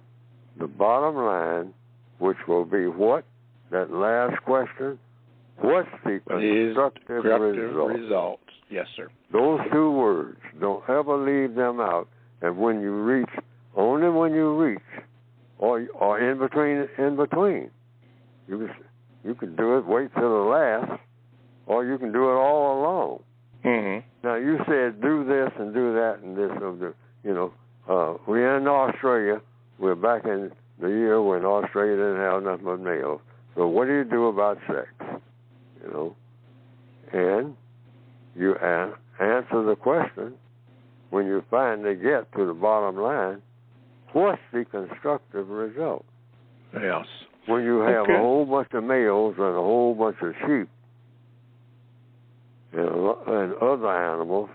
the bottom line, which will be what? That last question. What's the constructive result? Yes, sir. Those 2 words. Don't ever leave them out. And when you reach, only when you reach, or in between, you can You can do it, wait till the last, or you can do it all along. Mm-hmm. Now, you said do this and do that and this. We're in Australia. We're back in the year when Australia didn't have nothing but males. So what do you do about sex? And you answer the question when you finally get to the bottom line, what's the constructive result? Yes. When you have a whole bunch of males and a whole bunch of sheep and other animals,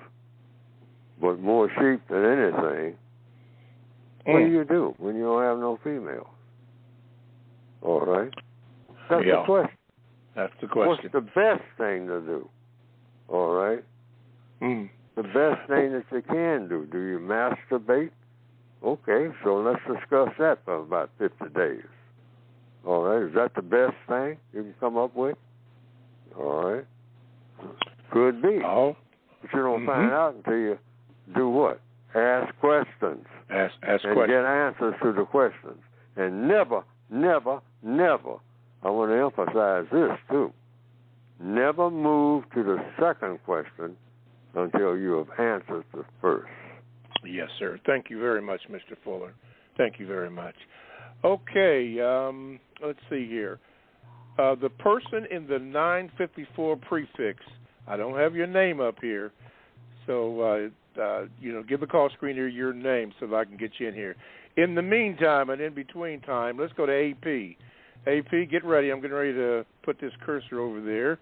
but more sheep than anything, what do when you don't have no females? All right? That's the question. That's the question. What's the best thing to do? All right? The best thing that you can do. Do you masturbate? Okay, so let's discuss that for about 50 days. All right? Is that the best thing you can come up with? All right? Could be. Oh. But you don't find out until you do what? Ask questions. Ask and questions. Get answers to the questions. And never, never, never, I want to emphasize this too, never move to the second question until you have answered the first. Yes, sir. Thank you very much, Mr. Fuller. Thank you very much. Okay, let's see here. The person in the 954 prefix, I don't have your name up here, so give the call screener your name so that I can get you in here. In the meantime and in between time, let's go to AP. AP, get ready. I'm getting ready to put this cursor over there.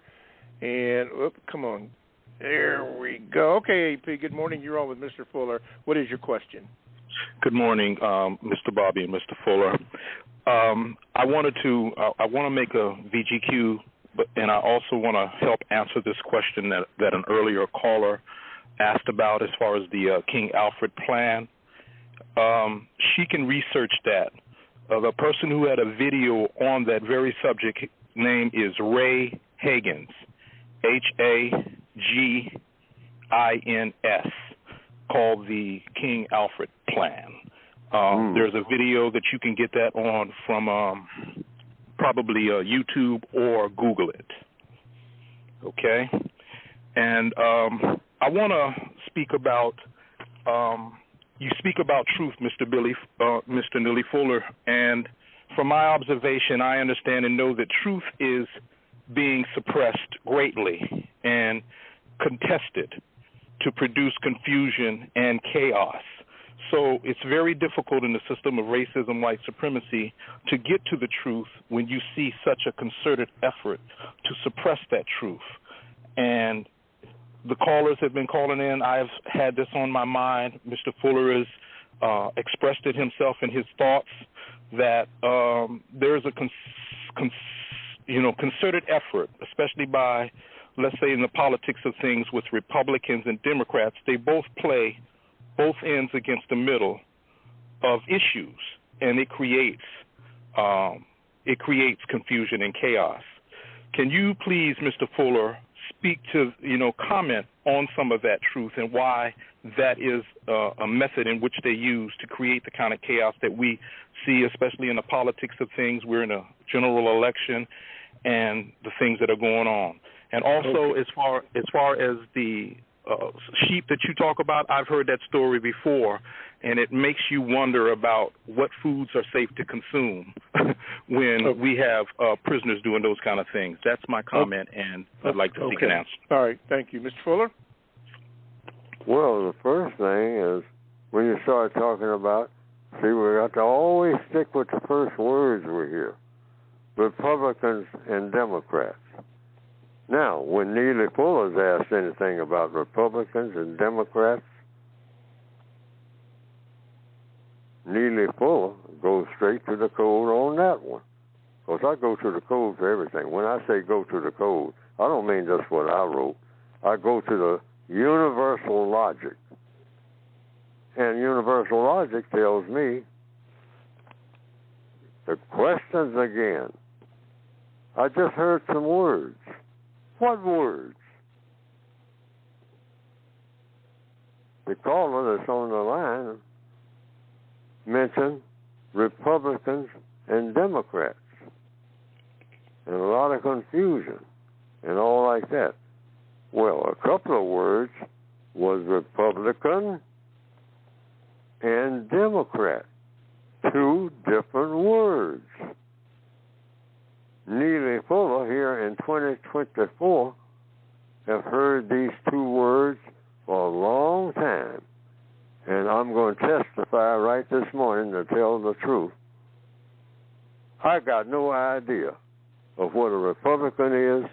And, come on. There we go. Okay, AP, good morning. You're on with Mr. Fuller. What is your question? Good morning, Mr. Bobby and Mr. Fuller. I want to make a VGQ, and I also want to help answer this question that an earlier caller asked about as far as the King Alfred Plan. She can research that. The person who had a video on that very subject name is Ray Higgins, Hagins, called the King Alfred Plan. There's a video that you can get that on from probably YouTube or Google it. Okay? And I want to speak about, you speak about truth, Mr. Neely Fuller, and from my observation, I understand and know that truth is being suppressed greatly and contested to produce confusion and chaos. So it's very difficult in the system of racism, white supremacy, to get to the truth when you see such a concerted effort to suppress that truth. And the callers have been calling in. I've had this on my mind. Mr. Fuller has expressed it himself in his thoughts that there's a concerted effort, especially by, let's say, in the politics of things with Republicans and Democrats. They both play both ends against the middle of issues, and it creates confusion and chaos. Can you please, Mr. Fuller, speak to, comment on some of that truth and why that is a method in which they use to create the kind of chaos that we see, especially in the politics of things? We're in a general election and the things that are going on. And also, as far as the sheep that you talk about, I've heard that story before, and it makes you wonder about what foods are safe to consume when we have prisoners doing those kind of things. That's my comment, and I'd like to seek an answer. All right. Thank you. Mr. Fuller? Well, the first thing is when you start talking about, we got to always stick with the first words we hear, Republicans and Democrats. Now, when Neely Fuller's asked anything about Republicans and Democrats, Neely Fuller goes straight to the code on that one. Because I go to the code for everything. When I say go to the code, I don't mean just what I wrote. I go to the universal logic. And universal logic tells me the questions again. I just heard some words. What words? The caller that's on the line mentioned Republicans and Democrats. and a lot of confusion and all like that. Well, a couple of words was Republican and Democrat. Two different words. Neely Fuller here in 2024 have heard these two words for a long time. And I'm going to testify right this morning to tell the truth. I got no idea of what a Republican is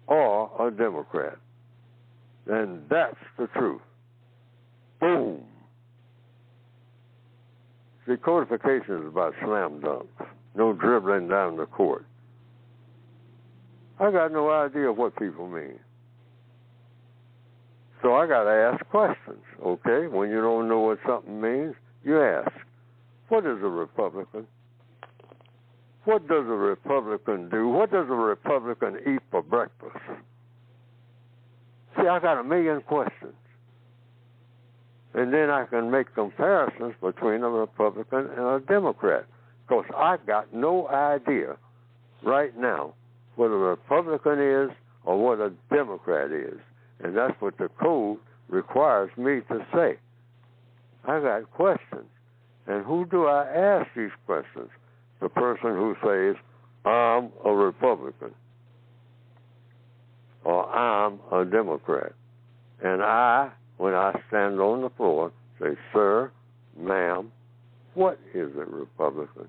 or a Democrat. And that's the truth. Boom. See, codification is about slam dunks. No dribbling down the court. I got no idea what people mean. So I got to ask questions, okay? When you don't know what something means, you ask, what is a Republican? What does a Republican do? What does a Republican eat for breakfast? See, I got a million questions. And then I can make comparisons between a Republican and a Democrat. Because I got no idea right now what a Republican is or what a Democrat is. And that's what the code requires me to say. I got questions. And who do I ask these questions? The person who says, I'm a Republican or I'm a Democrat. And I, when I stand on the floor, say, sir, ma'am, what is a Republican?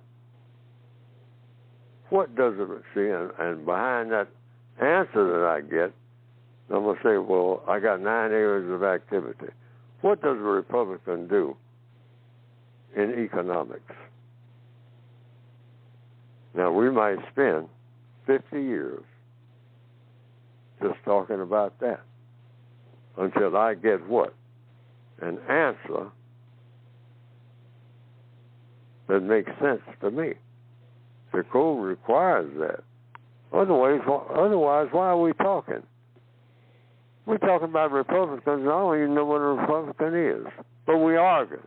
What does it see? And behind that answer that I get, I'm going to say, well, I got 9 areas of activity. What does a Republican do in economics? Now, we might spend 50 years just talking about that until I get what? An answer that makes sense to me. The code requires that. Otherwise, why are we talking? We're talking about Republicans, and I don't even know what a Republican is. But we argue.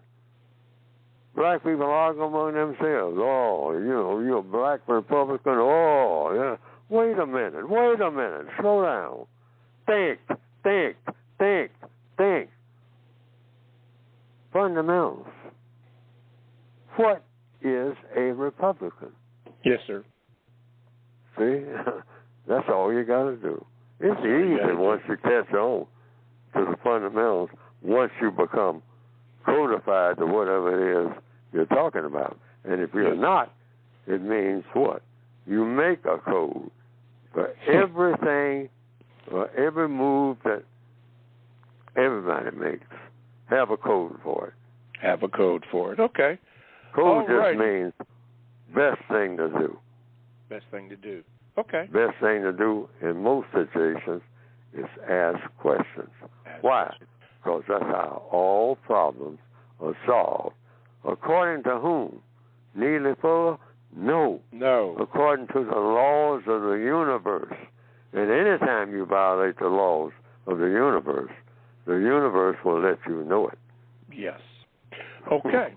Black people argue among themselves. Oh, you're a black Republican. Oh, yeah. Wait a minute. Slow down. Think. Fundamentals. What is a Republican? Yes, sir. See? That's all you got to do. It's easy once you catch on to the fundamentals, once you become codified to whatever it is you're talking about. And if you're not, it means what? You make a code for everything, for every move that everybody makes. Have a code for it. Have a code for it. Okay. Code just means best thing to do. Best thing to do. Okay. Best thing to do in most situations is ask questions. Why? Because that's how all problems are solved. According to whom? Neely Fuller? No. According to the laws of the universe. And anytime you violate the laws of the universe will let you know it. Yes. Okay.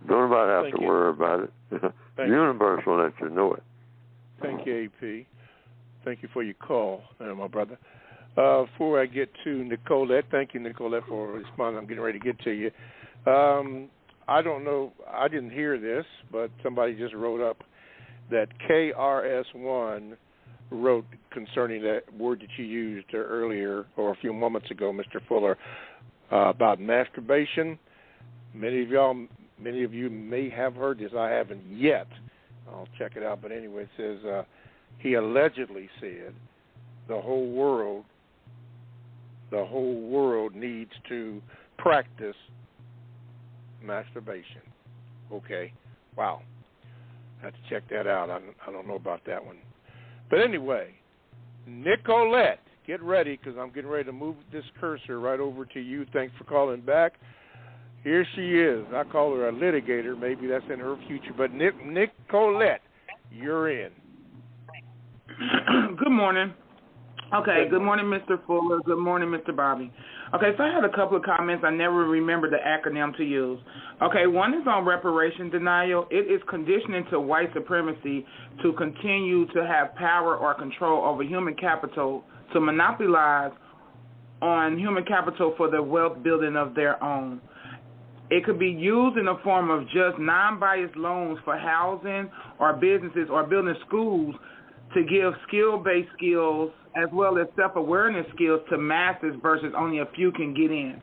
Don't have to worry about it. The universe will let you know it. Thank you, AP. Thank you for your call, my brother. Before I get to Nicolette, thank you, Nicolette, for responding. I'm getting ready to get to you. I don't know, I didn't hear this, but somebody just wrote up that KRS-One wrote concerning that word that you used earlier or a few moments ago, Mr. Fuller, about masturbation. Many of you may have heard this. I haven't yet. I'll check it out. But anyway, it says he allegedly said the whole world needs to practice masturbation. Okay. Wow. I have to check that out. I don't know about that one. But anyway, Nicolette, get ready because I'm getting ready to move this cursor right over to you. Thanks for calling back. Here she is. I call her a litigator. Maybe that's in her future. But Nicolette, you're in. Good morning. Okay, good morning, Mr. Fuller. Good morning, Mr. Bobby. Okay, so I had a couple of comments. I never remember the acronym to use. Okay, one is on reparation denial. It is conditioning to white supremacy to continue to have power or control over human capital, to monopolize on human capital for the wealth building of their own. It could be used in the form of just non-biased loans for housing or businesses or building schools to give skill-based skills as well as self-awareness skills to masses versus only a few can get in.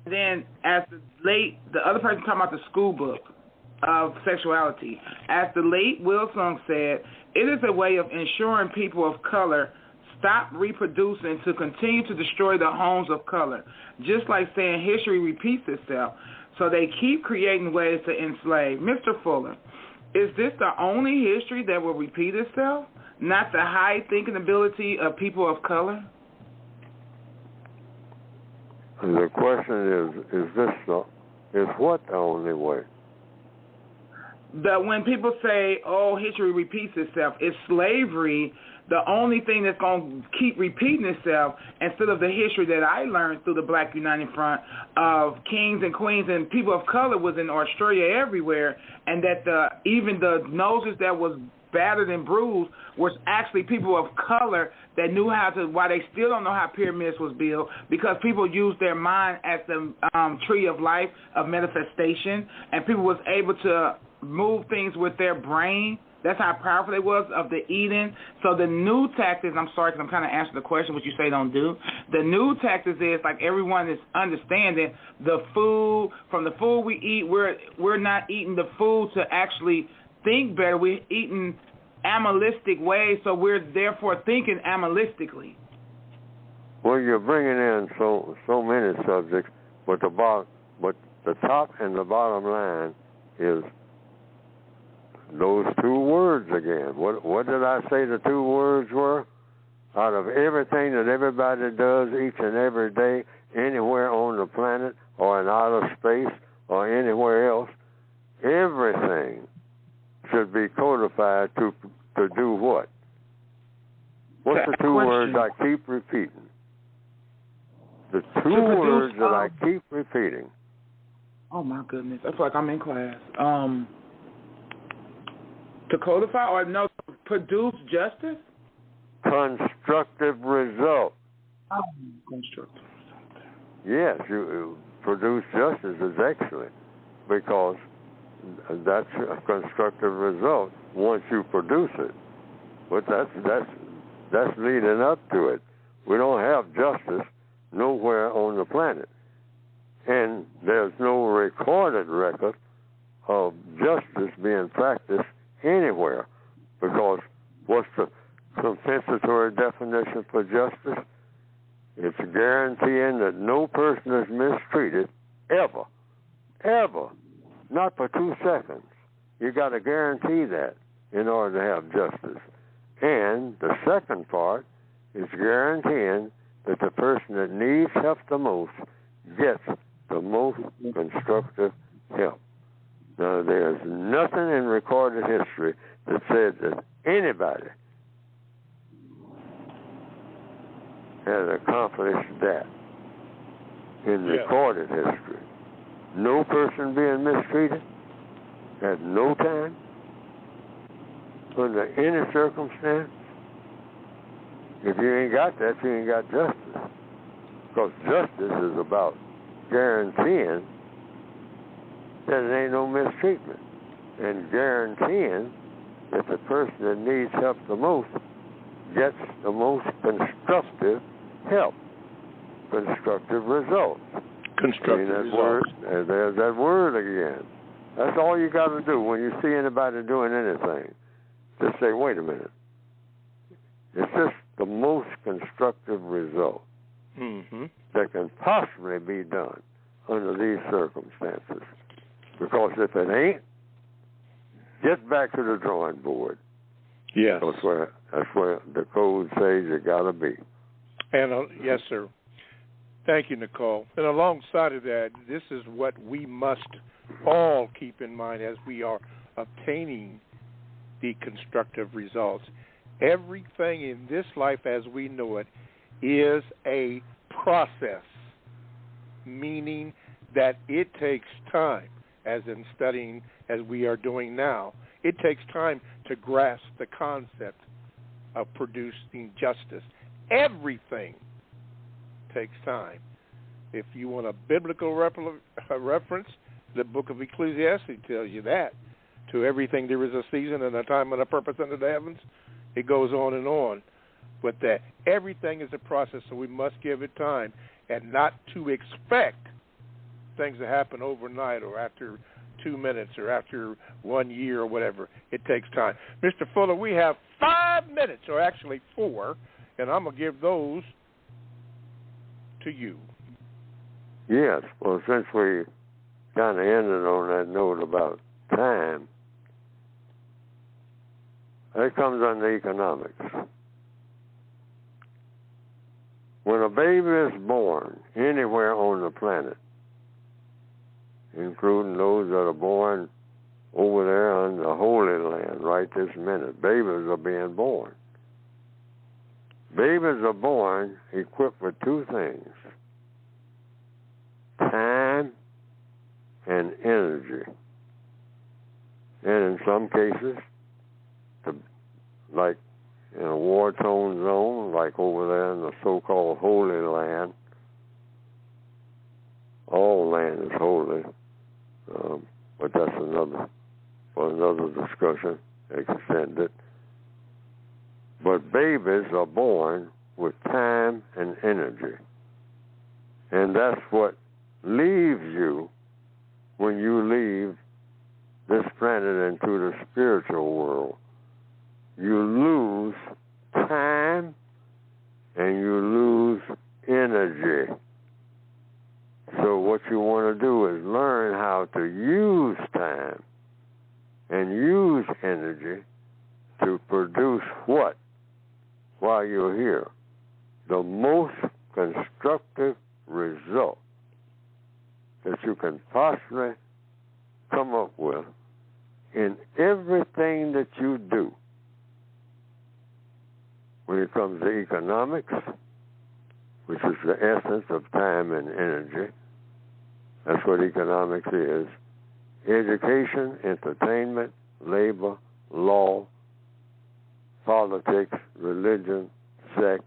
Then the other person talking about the school book of sexuality. As the late Wilson said, it is a way of ensuring people of color stop reproducing to continue to destroy the homes of color. Just like saying history repeats itself. So they keep creating ways to enslave. Mr. Fuller, is this the only history that will repeat itself? Not the high thinking ability of people of color? The question is what the only way? When people say, oh, history repeats itself, is slavery the only thing that's going to keep repeating itself instead of the history that I learned through the Black Uniting Front of kings and queens and people of color was in Australia everywhere, and that even the noses that was battered and bruised was actually people of color that knew why they still don't know how pyramids was built, because people used their mind as the tree of life, of manifestation, and people was able to move things with their brain. That's how powerful they was of the eating. So the new tactics, I'm sorry because I'm kind of answering the question, which you say don't do. The new tactics is, like everyone is understanding, the food, from the food we eat, we're not eating the food to actually think better. We're eating animalistic ways, so we're therefore thinking animalistically. Well, you're bringing in so many subjects, but the top and the bottom line is those two words again. What did I say the two words were? Out of everything that everybody does each and every day, anywhere on the planet or in outer space or anywhere else, everything should be codified to do what? What's the two words I keep repeating? The two words that I keep repeating. Oh, my goodness. I feel like I'm in class. To codify or no, produce justice? Constructive result. Oh, constructive result. Yes, you produce justice is excellent because that's a constructive result once you produce it. But that's leading up to it. We don't have justice nowhere on the planet. And there's no recorded record of justice being practiced anywhere, because what's the compensatory definition for justice? It's guaranteeing that no person is mistreated ever, not for 2 seconds. You got to guarantee that in order to have justice. And the second part is guaranteeing that the person that needs help the most gets the most constructive help. Now, there's nothing in recorded history that said that anybody has accomplished that in recorded history. No person being mistreated at no time, under any circumstance. If you ain't got that, you ain't got justice. Because justice is about guaranteeing that it ain't no mistreatment, and guaranteeing that the person that needs help the most gets the most constructive help, constructive results. Constructive results. There's that word again. That's all you got to do when you see anybody doing anything. Just say, wait a minute. It's just the most constructive result that can possibly be done under these circumstances. Because if it ain't, get back to the drawing board. Yes. That's where the code says you got to be. And yes, sir. Thank you, Nicole. And alongside of that, this is what we must all keep in mind as we are obtaining the constructive results. Everything in this life as we know it is a process, meaning that it takes time, as in studying as we are doing now. It takes time to grasp the concept of producing justice. Everything takes time. If you want a biblical reference, the book of Ecclesiastes tells you that. To everything there is a season and a time and a purpose under the heavens. It goes on and on. But that everything is a process, so we must give it time and not to expect things to happen overnight or after 2 minutes or after 1 year or whatever. It takes time. Mr. Fuller, we have 5 minutes, or actually 4, and I'm going to give those to you. Yes. Well, since we kind of ended on that note about time, that comes under economics. When a baby is born anywhere on the planet, including those that are born over there on the Holy Land right this minute, babies are being born. Babies are born equipped with 2 things: time and energy. And in some cases, like in a war-torn zone, like over there in the so-called Holy Land, all land is holy, but that's another discussion, extended. But babies are born with time and energy. And that's what leaves you when you leave this planet into the spiritual world. You lose time and you lose energy. So what you want to do is learn how to use time and use energy to produce what while you're here? The most constructive result that you can possibly come up with in everything that you do. When it comes to economics, which is the essence of time and energy, that's what economics is. Education, entertainment, labor, law, politics, religion, sex,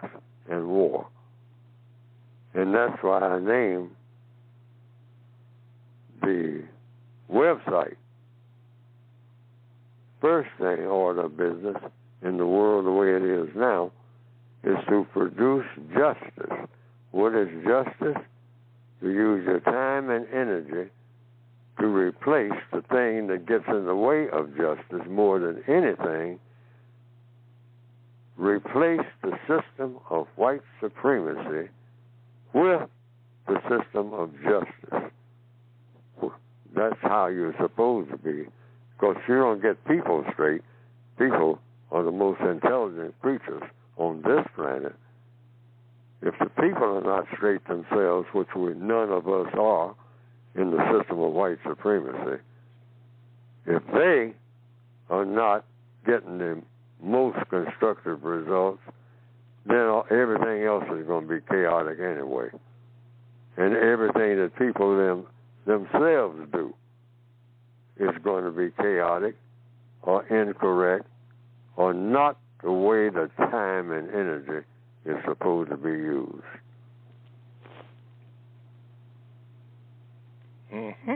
and war. And that's why I named the website first thing order of business in the world the way it is now is to produce justice. What is justice? To use your time and energy to replace the thing that gets in the way of justice more than anything. Replace the system of white supremacy with the system of justice. That's how you're supposed to be. Because if you don't get people straight, people are the most intelligent creatures on this planet. If the people are not straight themselves, which none of us are in the system of white supremacy, if they are not getting the most constructive results, then everything else is going to be chaotic anyway. And everything that people themselves do is going to be chaotic or incorrect or not the way the time and energy is supposed to be used. Mm-hmm.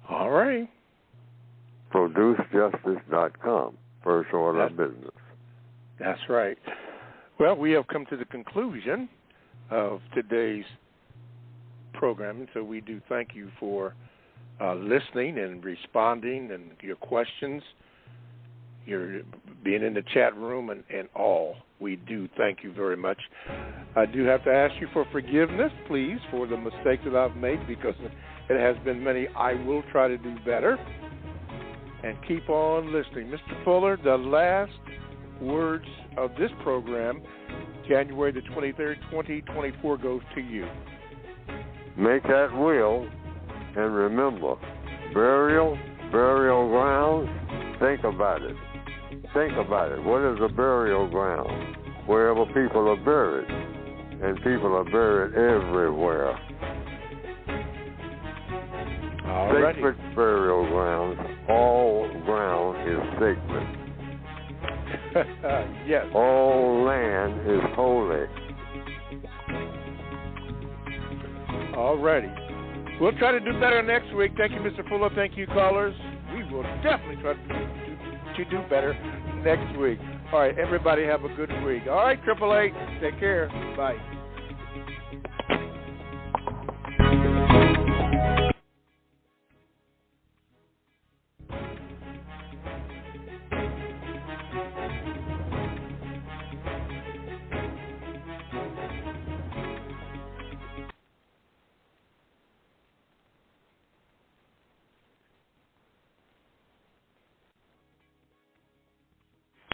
All right. ProduceJustice.com, first order of business. That's right. Well, we have come to the conclusion of today's program, and so we do thank you for listening and responding and your questions, your being in the chat room and all. We do thank you very much. I do have to ask you for forgiveness, please, for the mistakes that I've made, because it has been many. I will try to do better and keep on listening. Mr. Fuller, the last words of this program, January the 23rd, 2024, goes to you. Make that will, and remember, burial grounds, think about it. Think about it. What is a burial ground? Wherever people are buried. And people are buried everywhere. Alrighty. Sacred burial grounds. All ground is sacred. Yes. All land is holy. Alrighty. We'll try to do better next week. Thank you, Mr. Fuller. Thank you, callers. We will definitely try to do better next week. All right, everybody have a good week. All right, 888, take care. Bye.